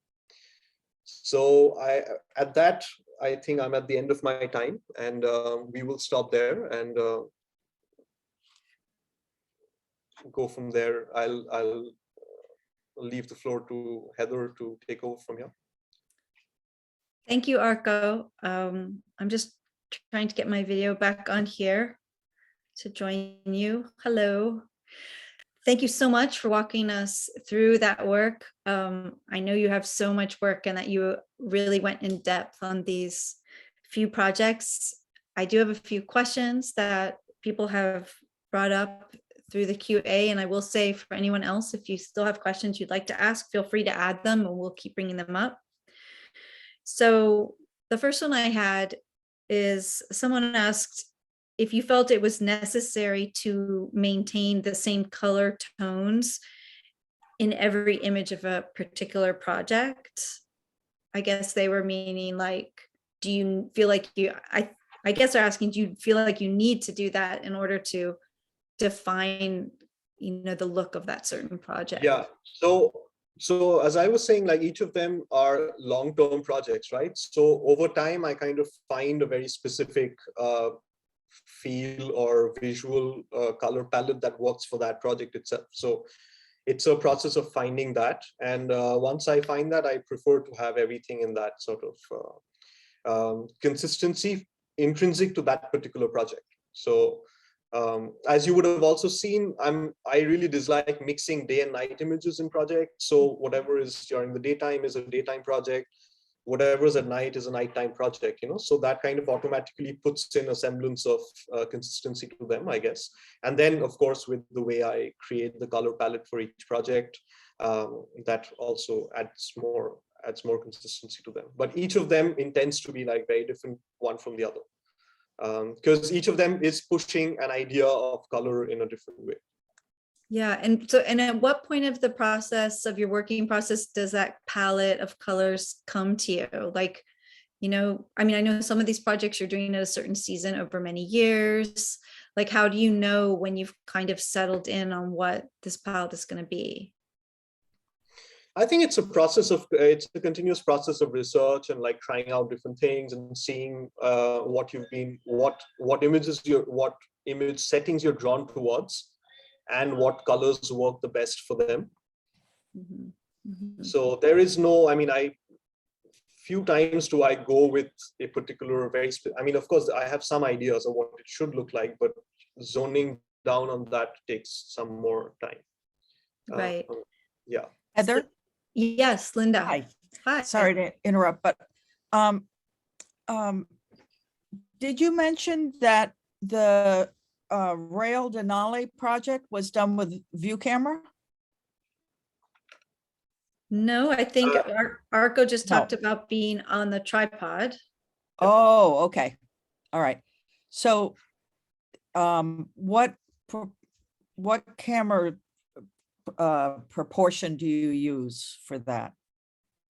So I think I'm at the end of my time, and we will stop there and go from there. I'll leave the floor to Heather to take over from here.
Thank you, Arko. I'm just trying to get my video back on here to join you. Hello. Thank you so much for walking us through that work. I know you have so much work and that you really went in depth on these few projects. I do have a few questions that people have brought up through the QA, and I will say for anyone else, if you still have questions you'd like to ask, feel free to add them and we'll keep bringing them up. So the first one I had is someone asked if you felt it was necessary to maintain the same color tones in every image of a particular project. I guess they were meaning like, do you feel like I guess they're asking, do you feel like you need to do that in order to define, the look of that certain project?
Yeah, so as I was saying, like each of them are long-term projects, right? So over time, I kind of find a very specific feel or visual color palette that works for that project itself. So it's a process of finding that. And once I find that, I prefer to have everything in that sort of consistency intrinsic to that particular project. So as you would have also seen, I really dislike mixing day and night images in projects. So whatever is during the daytime is a daytime project. Whatever is at night is a nighttime project, so that kind of automatically puts in a semblance of consistency to them, I guess. And then, of course, with the way I create the color palette for each project, that also adds more consistency to them. But each of them intends to be like very different one from the other, because each of them is pushing an idea of color in a different way.
Yeah, and at what point of the process, of your working process, does that palette of colors come to you? Like, I mean, I know some of these projects you're doing at a certain season over many years. Like, how do you know when you've kind of settled in on what this palette is going to be?
I think it's a continuous process of research and like trying out different things and seeing what image settings you're drawn towards, and what colors work the best for them.
Mm-hmm. Mm-hmm.
So there is no, I mean, few times do I go with a particular of course, I have some ideas of what it should look like, but zoning down on that takes some more time.
Right.
Yeah.
Heather?
Yes, Linda.
Hi.
Hi.
Sorry to interrupt, but did you mention that the Rail Denali project was done with view camera?
No, I think Arko just
No.
talked about being on the tripod.
Oh, okay. All right. So what camera proportion do you use for that?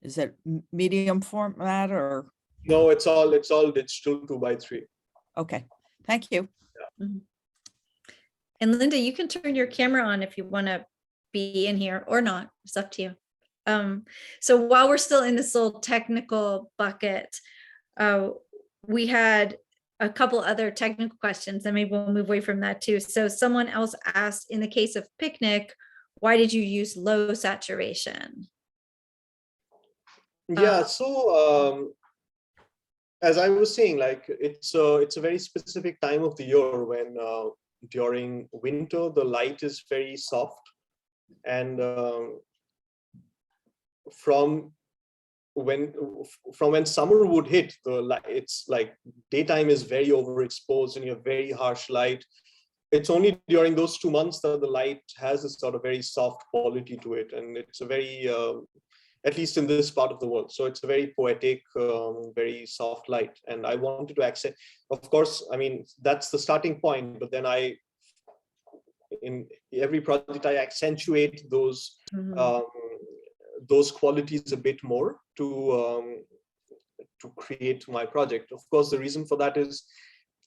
Is it medium format or?
No, it's all digital 2x3.
Okay, thank you.
Yeah.
Mm-hmm. And Linda, you can turn your camera on if you want to be in here or not. It's up to you. So while we're still in this little technical bucket, we had a couple other technical questions, and maybe we'll move away from that too. So someone else asked, in the case of picnic, why did you use low saturation?
Yeah, so as I was saying, like it's a very specific time of the year when during winter the light is very soft, and from when summer would hit, the light, it's like daytime is very overexposed and you have very harsh light. It's only during those 2 months that the light has a sort of very soft quality to it, and it's a very at least in this part of the world. So it's a very poetic, very soft light. And I wanted to accent, of course, I mean, that's the starting point, but then in every project, I accentuate those qualities a bit more to create my project. Of course, the reason for that is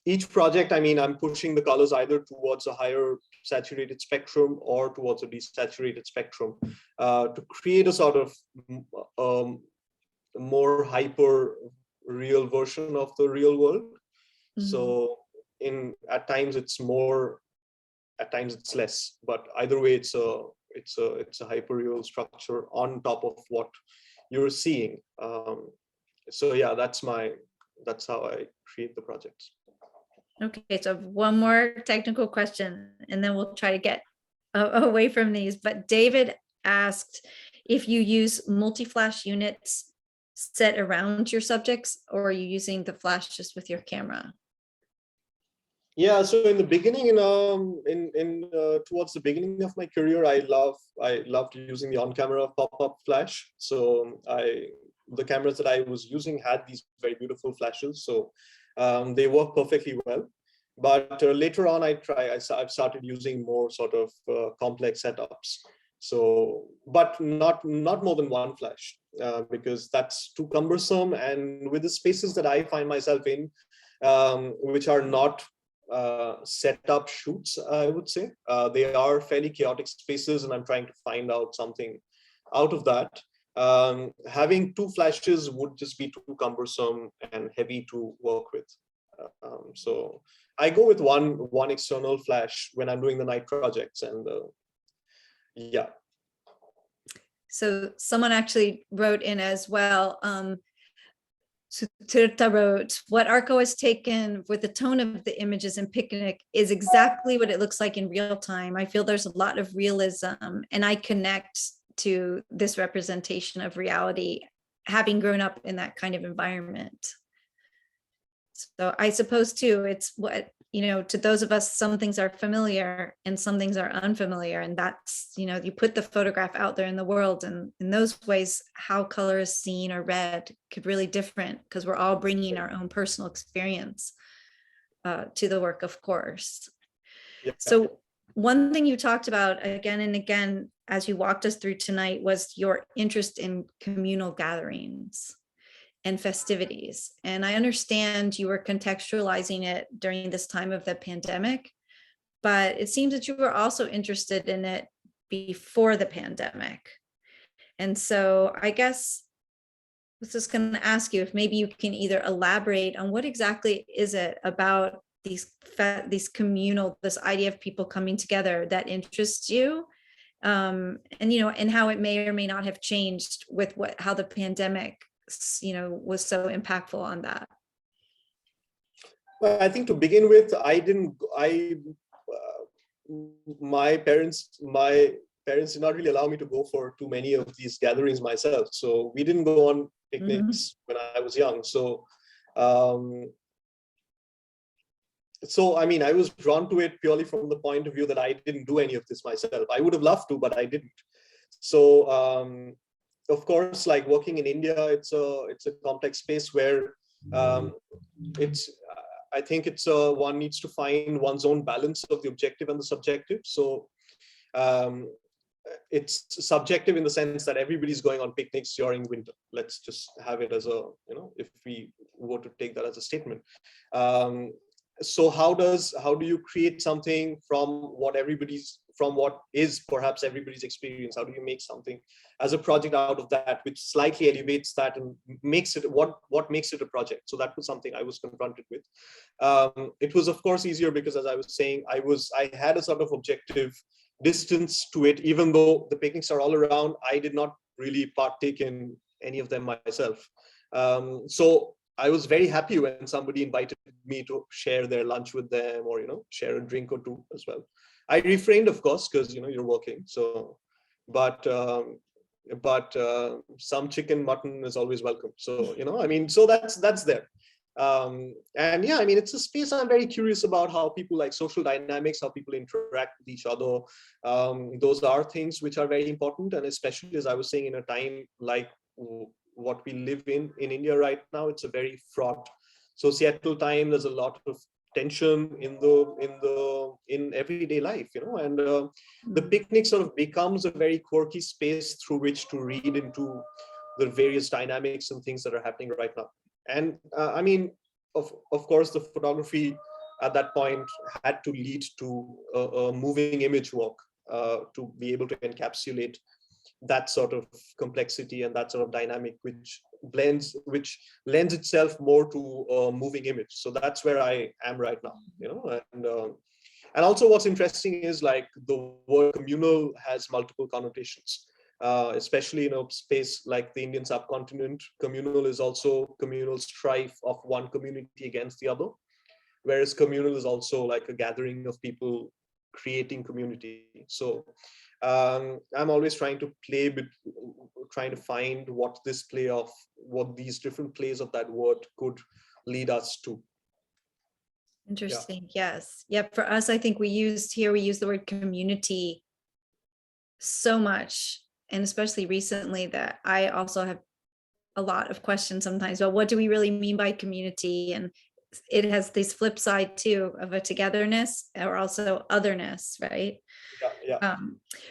each project, I mean, I'm pushing the colors either towards a higher saturated spectrum or towards a desaturated spectrum to create a sort of more hyper real version of the real world. So at times it's more, at times it's less, but either way it's a hyper real structure on top of what you're seeing. So yeah, that's how I create the projects.
Okay, so one more technical question, and then we'll try to get away from these. But David asked if you use multi-flash units set around your subjects, or are you using the flash just with your camera?
Yeah, so in the beginning, towards the beginning of my career, I loved using the on-camera pop-up flash. So the cameras that I was using had these very beautiful flashes. So they work perfectly well, but later on I've started using more sort of complex setups. So, but not more than one flash because that's too cumbersome. And with the spaces that I find myself in, which are not setup shoots, I would say they are fairly chaotic spaces, and I'm trying to find out something out of that. Having two flashes would just be too cumbersome and heavy to work with. So I go with one external flash when I'm doing the night projects, and yeah.
So someone actually wrote in as well. Sutirta wrote, what Arko has taken with the tone of the images in Picnic is exactly what it looks like in real time. I feel there's a lot of realism, and I connect to this representation of reality, having grown up in that kind of environment. So I suppose too, it's what, to those of us, some things are familiar and some things are unfamiliar. And that's, you put the photograph out there in the world, and in those ways, how color is seen or read could really different, because we're all bringing our own personal experience to the work, of course. Yeah. So one thing you talked about again and again, as you walked us through tonight, was your interest in communal gatherings and festivities. And I understand you were contextualizing it during this time of the pandemic, but it seems that you were also interested in it before the pandemic. And so I guess I was just going to ask you if maybe you can either elaborate on what exactly is it about these communal, this idea of people coming together that interests you, and how it may or may not have changed with how the pandemic was so impactful on that.
Well, I think to begin with, my parents did not really allow me to go for too many of these gatherings myself. So we didn't go on picnics when I was young. So, I mean, I was drawn to it purely from the point of view that I didn't do any of this myself. I would have loved to, but I didn't. So, of course, like working in India, it's a complex space where I think one needs to find one's own balance of the objective and the subjective. So it's subjective in the sense that everybody's going on picnics during winter. Let's just have it as if we were to take that as a statement. So how do you create something from from what is perhaps everybody's experience? How do you make something as a project out of that, which slightly elevates that and makes it what makes it a project? So that was something I was confronted with. It was of course easier because, as I was saying, I had a sort of objective distance to it, even though the picnics are all around. I did not really partake in any of them myself. So I was very happy when somebody invited me to share their lunch with them, or, you know, share a drink or two as well. I refrained, of course, because, you know, you're working. So, but some chicken, mutton is always welcome. So, you know, I mean, so that's there. And yeah, I mean, it's a space I'm very curious about, how people, like social dynamics, how people interact with each other. Those are things which are very important. And especially, as I was saying, in a time like what we live in India right now, it's a very fraught societal time. There's a lot of tension in everyday life, you know, and the picnic sort of becomes a very quirky space through which to read into the various dynamics and things that are happening right now. And I mean, of course, the photography at that point had to lead to a moving image walk to be able to encapsulate that sort of complexity and that sort of dynamic, which lends itself more to a moving image. So that's where I am right now, you know. And also what's interesting is, like, the word communal has multiple connotations, especially in a space like the Indian subcontinent. Communal is also communal strife of one community against the other, whereas communal is also like a gathering of people creating community. So I'm always trying to trying to find what these different plays of that word could lead us to.
Interesting. Yeah. Yes. Yeah. For us, I think we use the word community so much, and especially recently, that I also have a lot of questions sometimes about what do we really mean by community, and it has this flip side too of a togetherness or also otherness, right?
Yeah.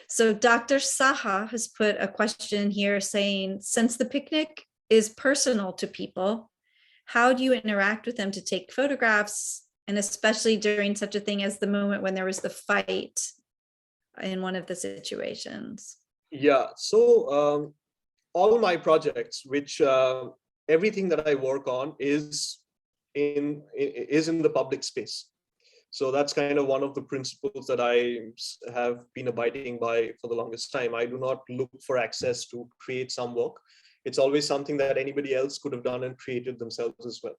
So Dr. Saha has put a question here saying, since the picnic is personal to people, how do you interact with them to take photographs, and especially during such a thing as the moment when there was the fight in one of the situations?
Yeah, so all my projects, which everything that I work on is in the public space. So that's kind of one of the principles that I have been abiding by for the longest time. I do not look for access to create some work. It's always something that anybody else could have done and created themselves as well.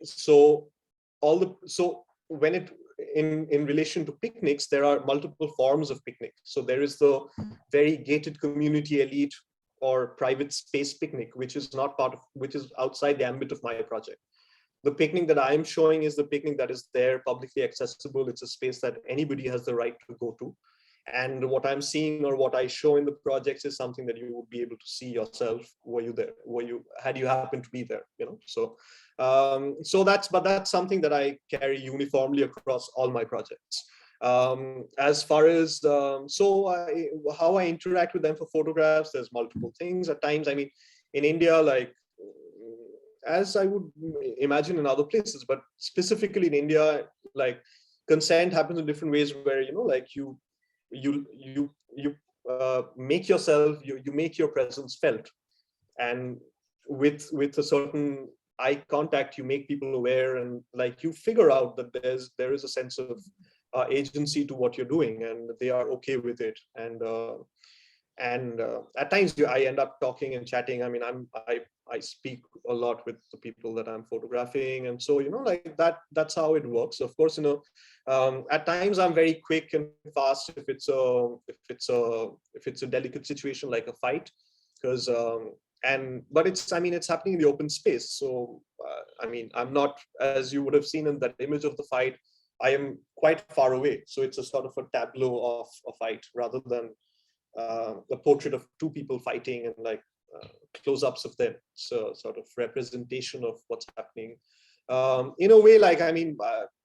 So when it in relation to picnics, there are multiple forms of picnic. So there is the very gated community elite or private space picnic, which is outside the ambit of my project. The picnic that I'm showing is the picnic that is there, publicly accessible. It's a space that anybody has the right to go to. And what I'm seeing or what I show in the projects is something that you would be able to see yourself. Were you there? Had you happened to be there? You know. So that's something that I carry uniformly across all my projects. As far as how I interact with them for photographs, there's multiple things. At times, I mean, in India, like, as I would imagine in other places, but specifically in India, like, consent happens in different ways, where, you know, like you make yourself, you make your presence felt, and with a certain eye contact, you make people aware, and like you figure out that there is a sense of agency to what you're doing, and they are okay with it. And at times I end up talking and chatting. I mean, I speak a lot with the people that I'm photographing, and so, you know, like that's how it works. Of course, you know, at times I'm very quick and fast if it's a delicate situation like a fight, because but it's happening in the open space. So I mean, I'm not, as you would have seen in that image of the fight, I am quite far away. So it's a sort of a tableau of a fight rather than a portrait of two people fighting and like close-ups of them. So sort of representation of what's happening. In a way, like, I mean,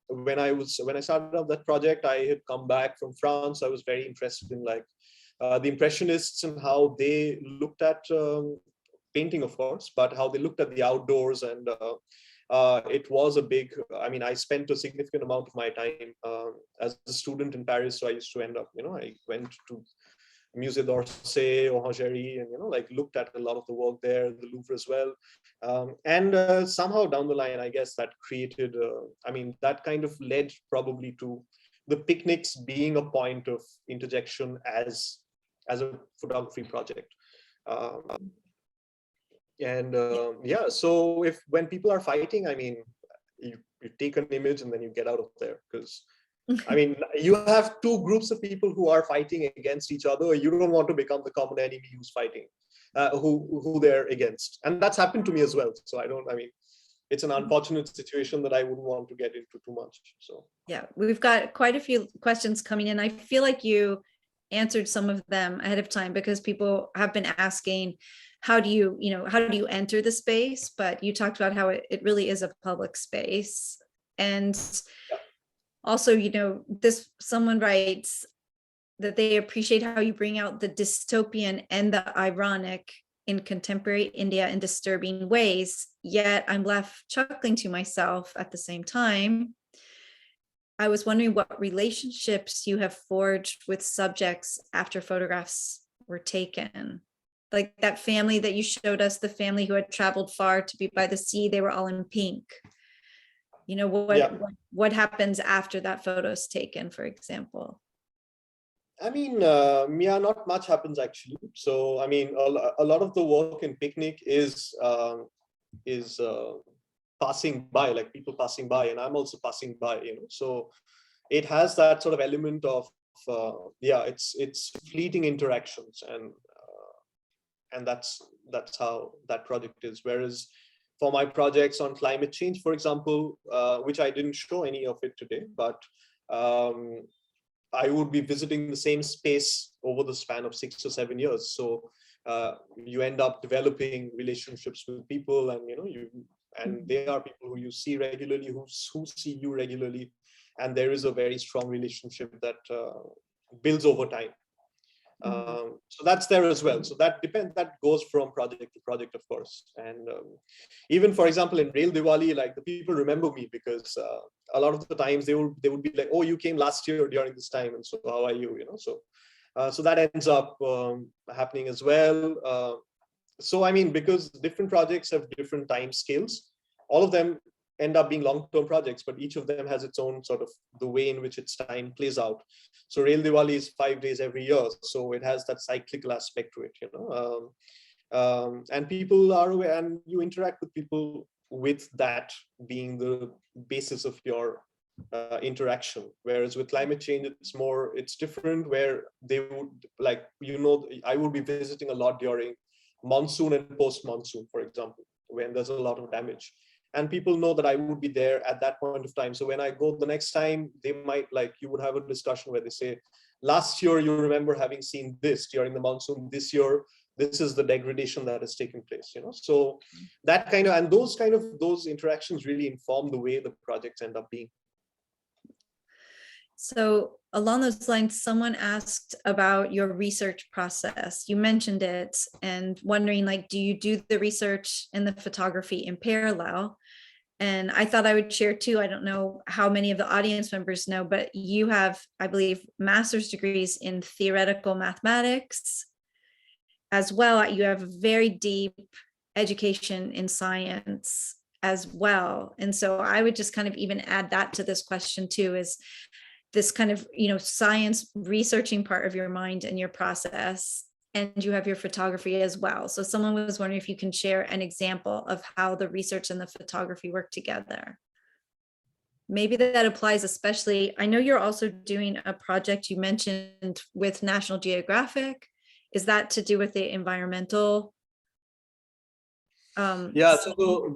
when I started up that project, I had come back from France. I was very interested in like the Impressionists and how they looked at painting, of course, but how they looked at the outdoors it was a big, I mean, I spent a significant amount of my time as a student in Paris. So I used to end up, I went to Musée d'Orsay, Orangerie, and, like looked at a lot of the work there, the Louvre as well. And somehow down the line, I guess that created, I mean, that kind of led probably to the picnics being a point of interjection as a photography project. Yeah, so when people are fighting, I mean, you take an image and then you get out of there, because I mean, you have two groups of people who are fighting against each other. You don't want to become the common enemy who's fighting, who they're against. And that's happened to me as well. So I mean, it's an unfortunate situation that I wouldn't want to get into too much. So
yeah, we've got quite a few questions coming in. I feel like you answered some of them ahead of time, because people have been asking, how do you enter the space? But you talked about how it really is a public space. And also, someone writes that they appreciate how you bring out the dystopian and the ironic in contemporary India in disturbing ways, yet I'm left chuckling to myself at the same time. I was wondering what relationships you have forged with subjects after photographs were taken. Like that family that you showed us, the family who had traveled far to be by the sea, they were all in pink. What happens after that photo is taken, for example?
I mean, yeah, not much happens actually. So, I mean, a lot of the work in Picnic is passing by, like people passing by, and I'm also passing by, So it has that sort of element of, yeah, it's fleeting interactions, and that's how that project is. Whereas for my projects on climate change, for example, which I didn't show any of it today, but I would be visiting the same space over the span of 6 or 7 years. So you end up developing relationships with people, and and they are people who you see regularly, who see you regularly, and there is a very strong relationship that builds over time. So that's there as well. So that goes from project to project, of course. And even, for example, in Rail Diwali, like the people remember me because a lot of the times they would be like, oh, you came last year during this time, and so how are you? So that ends up happening as well. So I mean, because different projects have different time scales, all of them end up being long-term projects, but each of them has its own sort of the way in which its time plays out. So Rail Diwali is 5 days every year, so it has that cyclical aspect to it, and people are aware, and you interact with people with that being the basis of your interaction. Whereas with climate change, it's different, where they would, like, I would be visiting a lot during monsoon and post-monsoon, for example, when there's a lot of damage. And people know that I would be there at that point of time. So when I go the next time, they might, like, you would have a discussion where they say, last year, you remember having seen this during the monsoon. This year, this is the degradation that has taken place, So that kind of, and those interactions really inform the way the projects end up being.
So along those lines, someone asked about your research process. You mentioned it, and wondering, like, do you do the research and the photography in parallel? And I thought I would share too. I don't know how many of the audience members know, but you have, I believe, master's degrees in theoretical mathematics as well. You have a very deep education in science as well. And so I would just kind of even add that to this question too, is this kind of, science researching part of your mind and your process, and you have your photography as well. So someone was wondering if you can share an example of how the research and the photography work together. Maybe that applies especially, I know you're also doing a project you mentioned with National Geographic. Is that to do with the environmental?
Yeah, so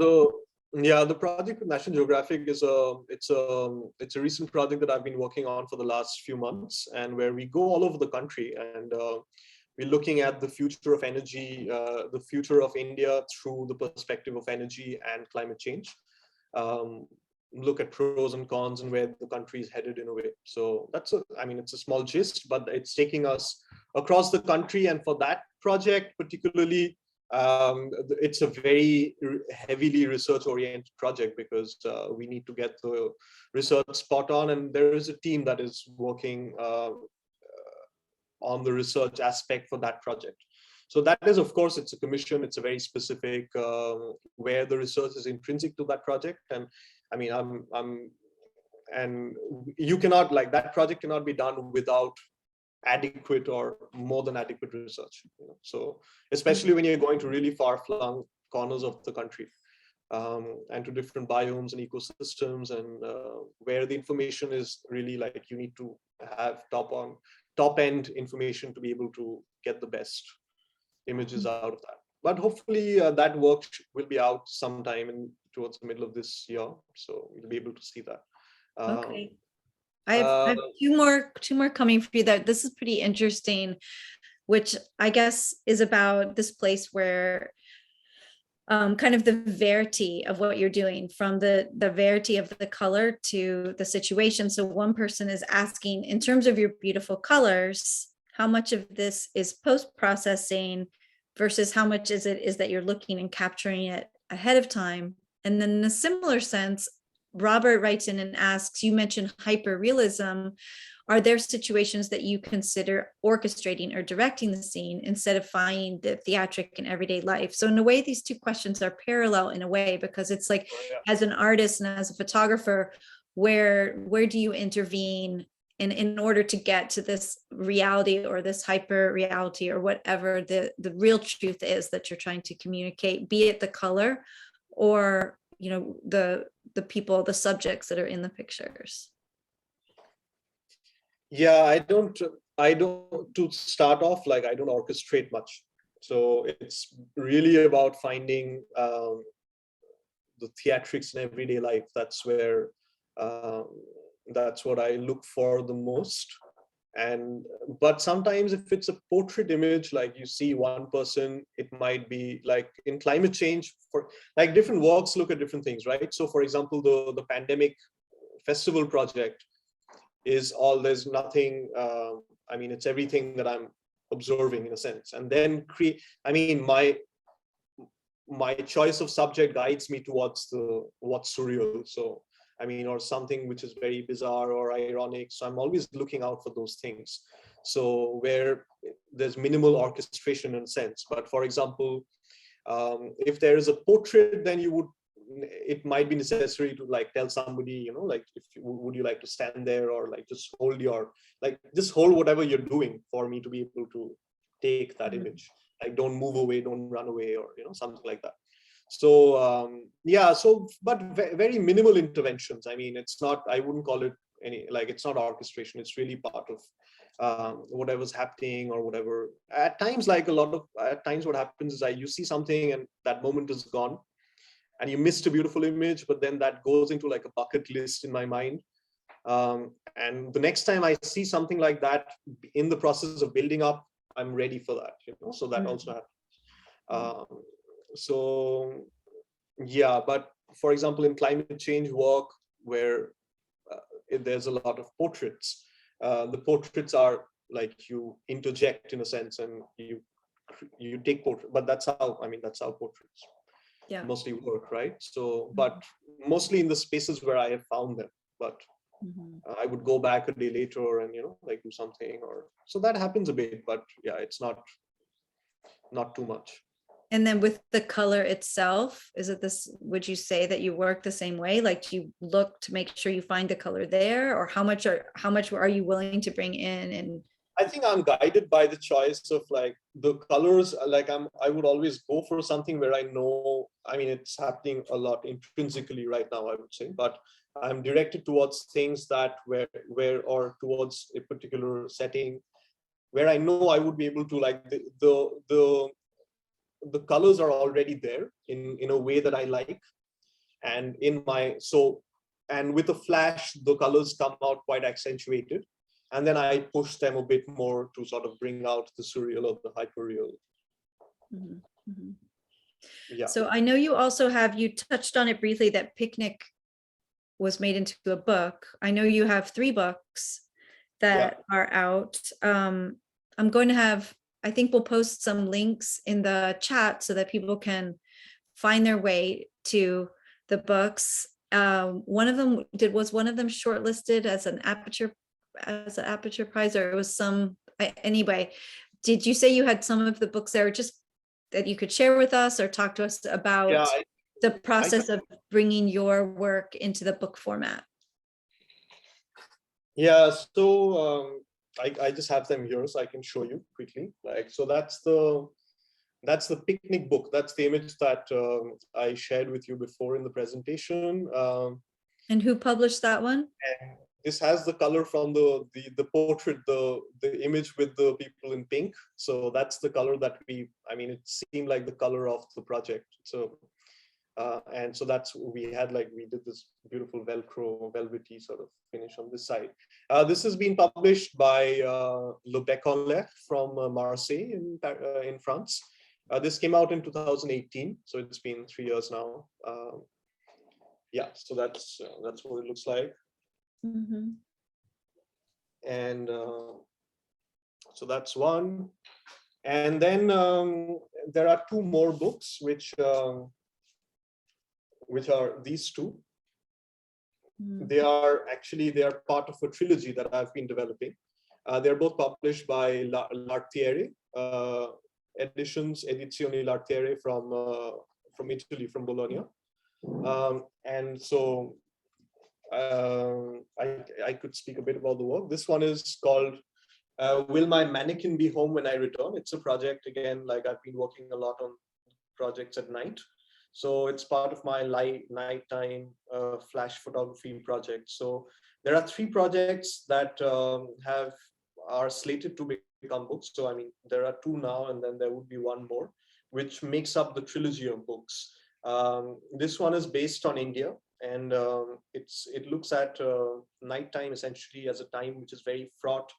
the project with National Geographic is it's a recent project that I've been working on for the last few months, and where we go all over the country, and we're looking at the future of energy, the future of India through the perspective of energy and climate change. Look at pros and cons and where the country is headed in a way. So it's a small gist, but it's taking us across the country. And for that project particularly, it's a very heavily research-oriented project because we need to get the research spot on, and there is a team that is working on the research aspect for that project. So that is, of course, it's a commission. It's a very specific where the research is intrinsic to that project, and I mean, and you cannot, like, that project cannot be done without adequate or more than adequate research. You know? So especially when you're going to really far-flung corners of the country and to different biomes and ecosystems, and where the information is really like you need to have top-end information to be able to get the best images out of that. But hopefully that work will be out sometime towards the middle of this year, so we'll be able to see that.
Okay. I have two more coming for you that this is pretty interesting, which I guess is about this place where kind of the verity of what you're doing, from the verity of the color to the situation. So one person is asking, in terms of your beautiful colors, how much of this is post-processing versus how much is that you're looking and capturing it ahead of time? And then in a similar sense, Robert writes in and asks, you mentioned hyperrealism. Are there situations that you consider orchestrating or directing the scene instead of finding the theatric in everyday life? So in a way, these two questions are parallel in a way, because it's like, as an artist and as a photographer, where do you intervene in order to get to this reality or this hyper reality or whatever the real truth is that you're trying to communicate, be it the color or, you know, the people, the subjects that are in the pictures?
Yeah, I don't, to start off, like, I don't orchestrate much. So it's really about finding the theatrics in everyday life. That's where, that's what I look for the most. But sometimes if it's a portrait image, like you see one person, it might be like in climate change, for like different works look at different things, right? So for example, the pandemic festival project is there's nothing, I mean, it's everything that I'm observing in a sense. And then my choice of subject guides me towards what's surreal. So I mean, or something which is very bizarre or ironic. So I'm always looking out for those things. So where there's minimal orchestration in a sense. But for example, if there is a portrait, then it might be necessary to like tell somebody, you know, like, would you like to stand there, or like just hold whatever you're doing for me to be able to take that image. Like, don't move away, don't run away, or, you know, something like that. So yeah, but very minimal interventions. I mean, it's not, I wouldn't call it it's not orchestration. It's really part of whatever's happening or whatever. At times, what happens is you see something and that moment is gone and you missed a beautiful image, but then that goes into like a bucket list in my mind. And the next time I see something like that in the process of building up, I'm ready for that, you know, so that also happens. So yeah, but for example, in climate change work, where there's a lot of portraits, the portraits are like you interject in a sense, and you take portrait, but that's how portraits mostly work, right? So, but mostly in the spaces where I have found them, but I would go back a day later and, you know, like do something, or so that happens a bit, but yeah, it's not too much.
And then with the color itself, would you say that you work the same way? Like, do you look to make sure you find the color there, or how much are you willing to bring in? And
I think I'm guided by the choice of like the colors. Like I would always go for something where I know, I mean, it's happening a lot intrinsically right now, I would say, but I'm directed towards things that or towards a particular setting where I know I would be able to, like, the colors are already there in a way that I like, and and with a flash, the colors come out quite accentuated, and then I push them a bit more to sort of bring out the surreal or the hyperreal. Yeah.
So I know you also you touched on it briefly, that Picnic was made into a book. I know you have 3 books that are out. I'm going to have I think we'll post some links in the chat so that people can find their way to the books. One of them was one of them shortlisted as an Aperture Prize, or it was some, anyway. Did you say you had some of the books there just that you could share with us or talk to us about the process of bringing your work into the book format?
Yeah, so I just have them here so I can show you quickly. Like, so that's the picnic book. That's the image that I shared with you before in the presentation.
And who published that one?
And this has the color from the portrait, the image with the people in pink. So that's the color that it seemed like the color of the project. So and so that's we did this beautiful velvety sort of finish on this side. This has been published by Le Bec-en-L'air from Marseille in France. This came out in 2018, so it's been 3 years now. Yeah, so that's what it looks like.
Mm-hmm.
And so that's one. And then there are two more books, which are these two.
Mm-hmm.
They are part of a trilogy that I've been developing. They're both published by L'Artiere editions, Edizioni L'Artiere from Italy, from Bologna. And so I could speak a bit about the work. This one is called Will My Mannequin Be Home When I Return? It's a project, again, like I've been working a lot on projects at night. So it's part of my nighttime flash photography project. So there are 3 projects that are slated to become books. So there are 2 now, and then there would be 1 more, which makes up the trilogy of books. This one is based on India, and it looks at nighttime essentially as a time which is very fraught.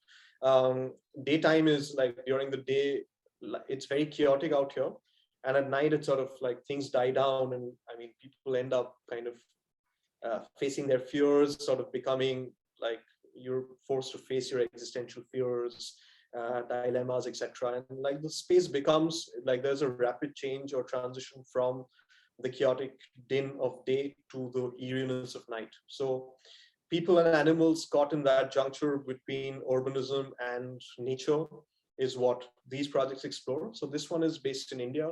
Daytime is like during the day, it's very chaotic out here. And at night, it's sort of like things die down, and people end up kind of facing their fears, sort of becoming like you're forced to face your existential fears, dilemmas, etc. And like the space becomes like there's a rapid change or transition from the chaotic din of day to the eeriness of night. So people and animals caught in that juncture between urbanism and nature is what these projects explore. So this one is based in India.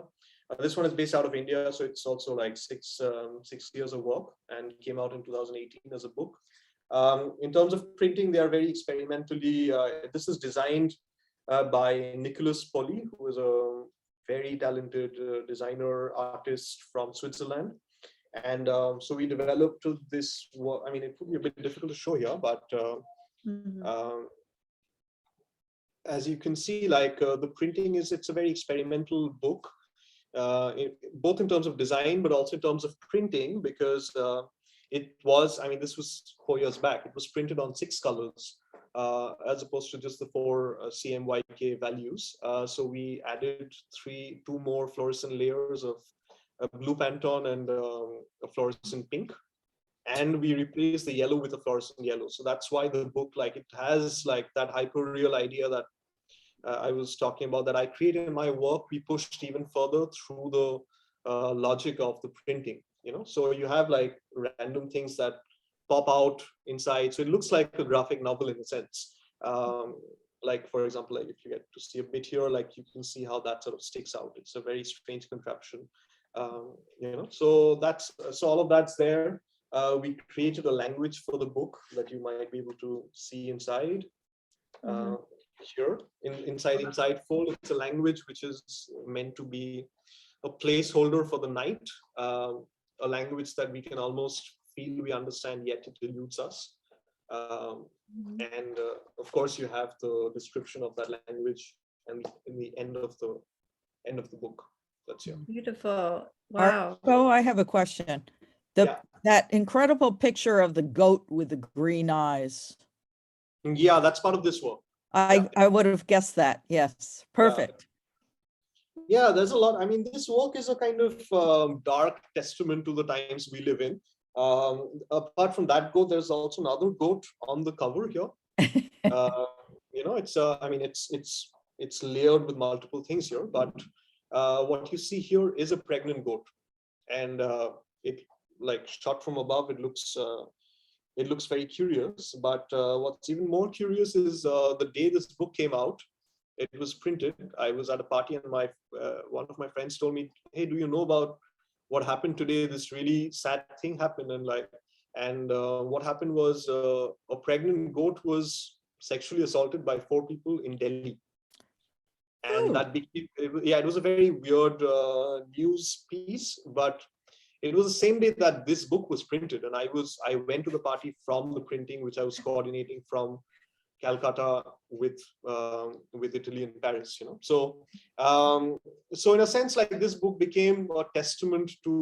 This one is based out of India, so it's also like 6 years of work, and came out in 2018 as a book. In terms of printing, they are very experimentally. This is designed by Nicholas Polly, who is a very talented designer artist from Switzerland. And so we developed this. It would be a bit difficult to show here, but as you can see, like the printing it's a very experimental book. Both in terms of design, but also in terms of printing, because it was, this was 4 years back. It was printed on 6 colors, as opposed to just the 4 CMYK values. So we added 2 more fluorescent layers of blue Pantone and a fluorescent pink. And we replaced the yellow with a fluorescent yellow. So that's why the book, like it has like that hyper-real idea that I was talking about, that I created in my work. We pushed even further through the logic of the printing, so you have like random things that pop out inside. So it looks like a graphic novel in a sense. Like, for example, like if you get to see a bit here, like you can see how that sort of sticks out. It's a very strange contraption, so all of that's there. We created a language for the book that you might be able to see inside. Here inside fold, it's a language which is meant to be a placeholder for the night, a language that we can almost feel we understand, yet it eludes us. And of course, you have the description of that language, and in the end of the book. That's here.
Beautiful. Wow.
Arko, I have a question. That incredible picture of the goat with the green eyes.
Yeah, that's part of this work.
I would have guessed that. Yes, perfect.
Yeah, there's a lot. This work is a kind of dark testament to the times we live in. Apart from that goat, there's also another goat on the cover here. It's it's layered with multiple things here, but what you see here is a pregnant goat, and it, like, shot from above, it looks very curious. But what's even more curious is the day this book came out, it was printed. I was at a party, and one of my friends told me, "Hey, do you know about what happened today? This really sad thing happened." And what happened was a pregnant goat was sexually assaulted by 4 people in Delhi. And that became, it was a very weird news piece, but it was the same day that this book was printed. And I went to the party from the printing, which I was coordinating from Calcutta with Italy and Paris, you know. So in a sense, like, this book became a testament to,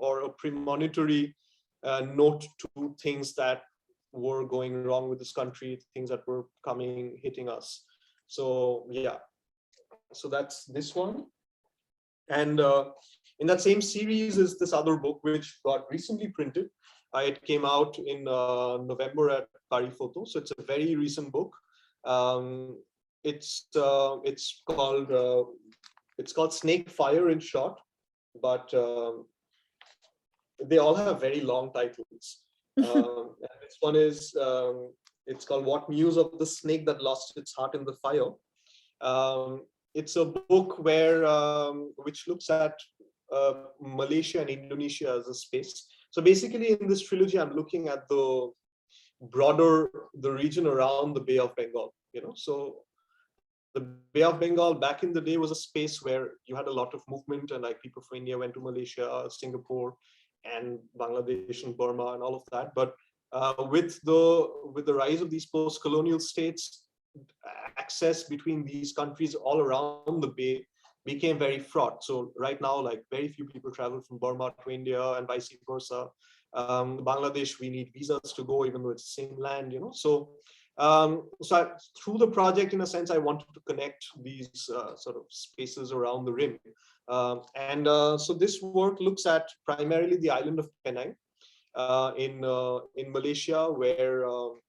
or a premonitory note to things that were going wrong with this country, things that were hitting us. So yeah, so that's this one. And in that same series is this other book, which got recently printed. It came out in November at Paris Photo, so it's a very recent book. It's called Snake Fire in short, but they all have very long titles. This one is it's called What News of the Snake That Lost Its Heart in the Fire. It's a book which looks at Malaysia and Indonesia as a space. So basically, in this trilogy, I'm looking at the region around the Bay of Bengal. You know, so the Bay of Bengal back in the day was a space where you had a lot of movement, and like people from India went to Malaysia, Singapore, and Bangladesh and Burma and all of that. But with the rise of these post-colonial states, access between these countries all around the Bay became very fraught. So right now, like, very few people travel from Burma to India and vice versa. Bangladesh, we need visas to go, even though it's the same land, you know. So through the project, in a sense, I wanted to connect these sort of spaces around the rim. So this work looks at primarily the island of Penang in Malaysia, where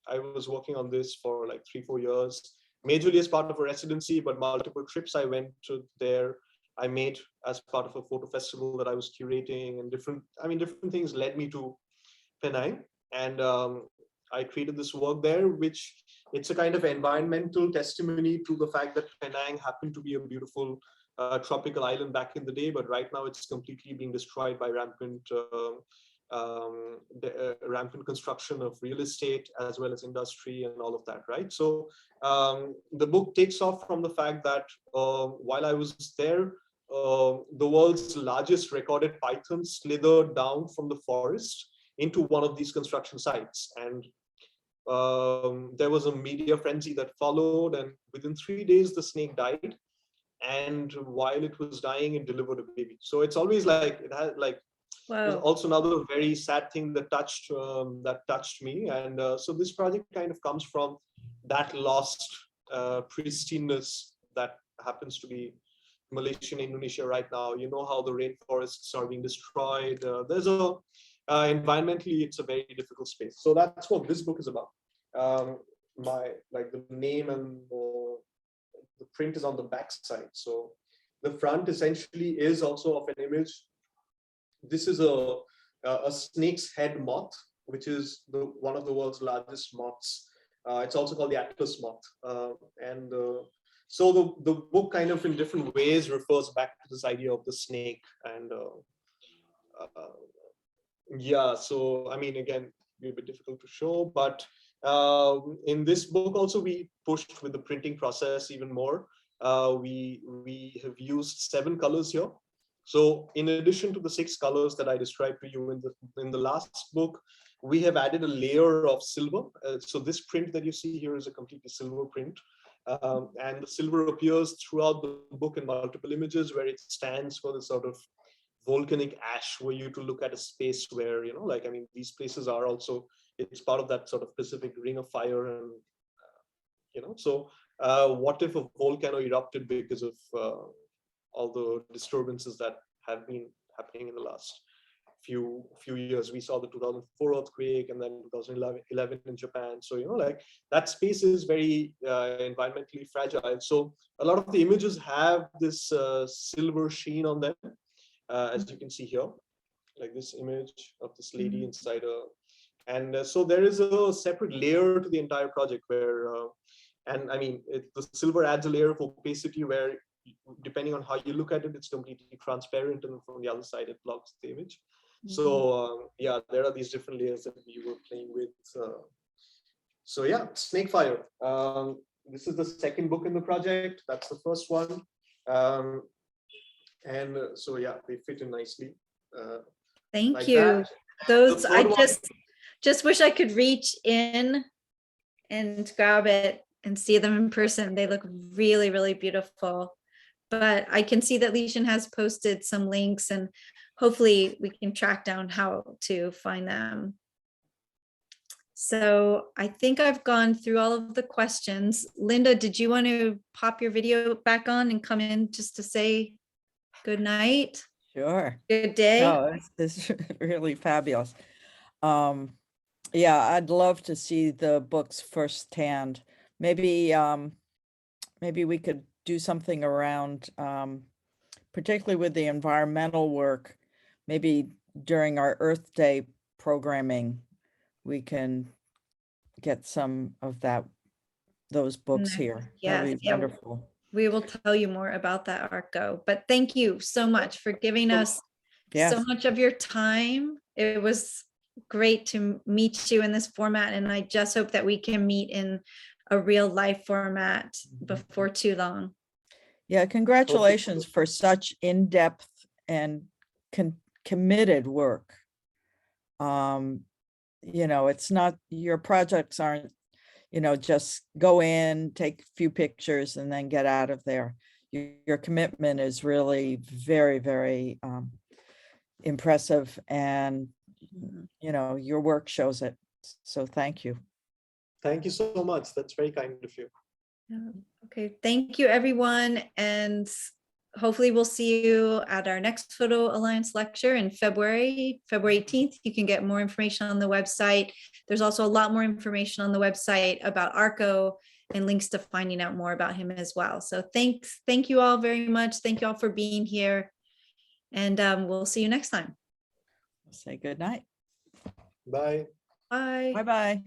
I was working on this for like 3-4 years, majorly as part of a residency, but multiple trips I went to there. I made as part of a photo festival that I was curating, and different things led me to Penang. And I created this work there, which it's a kind of environmental testimony to the fact that Penang happened to be a beautiful tropical island back in the day, but right now it's completely being destroyed by rampant construction of real estate as well as industry and all of that, right? So the book takes off from the fact that while I was there, the world's largest recorded python slithered down from the forest into one of these construction sites. And there was a media frenzy that followed, and within 3 days, the snake died. And while it was dying, it delivered a baby. So it's always like, it had like,
Wow.
There's also another very sad thing that touched me. And so this project kind of comes from that lost pristineness that happens to be Malaysia and Indonesia right now. You know how the rainforests are being destroyed. Environmentally, it's a very difficult space. So that's what this book is about. The name and the print is on the back side. So the front essentially is also of an image. This is a snake's head moth, which is one of the world's largest moths. It's also called the Atlas moth. So the book kind of in different ways refers back to this idea of the snake. And yeah, so I mean, again, it'll be a bit difficult to show, but in this book also we pushed with the printing process even more. We have used 7 colors here. So in addition to the 6 colors that I described to you in the last book, we have added a layer of silver. So this print that you see here is a completely silver print. And the silver appears throughout the book in multiple images, where it stands for the sort of volcanic ash, where you to look at a space where, you know, like, I mean, these places are also, it's part of that sort of Pacific Ring of Fire. And, you know, so what if a volcano erupted because of all the disturbances that have been happening in the last few years. We saw the 2004 earthquake and then 2011 in Japan. So, you know, like that space is very environmentally fragile. So a lot of the images have this silver sheen on them, as you can see here, like this image of this lady inside a, and so there is a separate layer to the entire project where, and I mean, the silver adds a layer of opacity where, depending on how you look at it, it's completely transparent, and from the other side, it blocks the image. So yeah, there are these different layers that we were playing with. So yeah, Snakefire. This is the second book in the project. That's the first one. And so yeah, they fit in nicely.
Thank
like
you.
that.
Those,
The
I
third one-
just wish I could reach in and grab it and see them in person. They look really, really beautiful. But I can see that Leishan has posted some links, and hopefully we can track down how to find them. So I think I've gone through all of the questions. Linda, did you want to pop your video back on and come in just to say good night?
Sure.
Good day?
No, it's really fabulous. Yeah, I'd love to see the books firsthand. Maybe maybe we could do something around, particularly with the environmental work, maybe during our Earth Day programming, we can get some of those books
Nice.
here.
Yes,
That'd be
yeah.
wonderful.
We will tell you more about that, Arko. But thank you so much for giving us
Yes.
so much of your time. It was great to meet you in this format, and I just hope that we can meet in a real life format before too long.
Yeah, congratulations for such in-depth and committed work. You know, it's not, your projects aren't, you know, just go in, take a few pictures and then get out of there. Your commitment is really very, very impressive, and you know, your work shows it. So thank you.
Thank you so much. That's very kind of you.
Yeah. Okay, thank you, everyone. And hopefully we'll see you at our next Photo Alliance lecture in February 18th. You can get more information on the website. There's also a lot more information on the website about Arko and links to finding out more about him as well. So thank you all very much. Thank you all for being here. And we'll see you next time.
Say good night.
Bye.
Bye.
Bye-bye.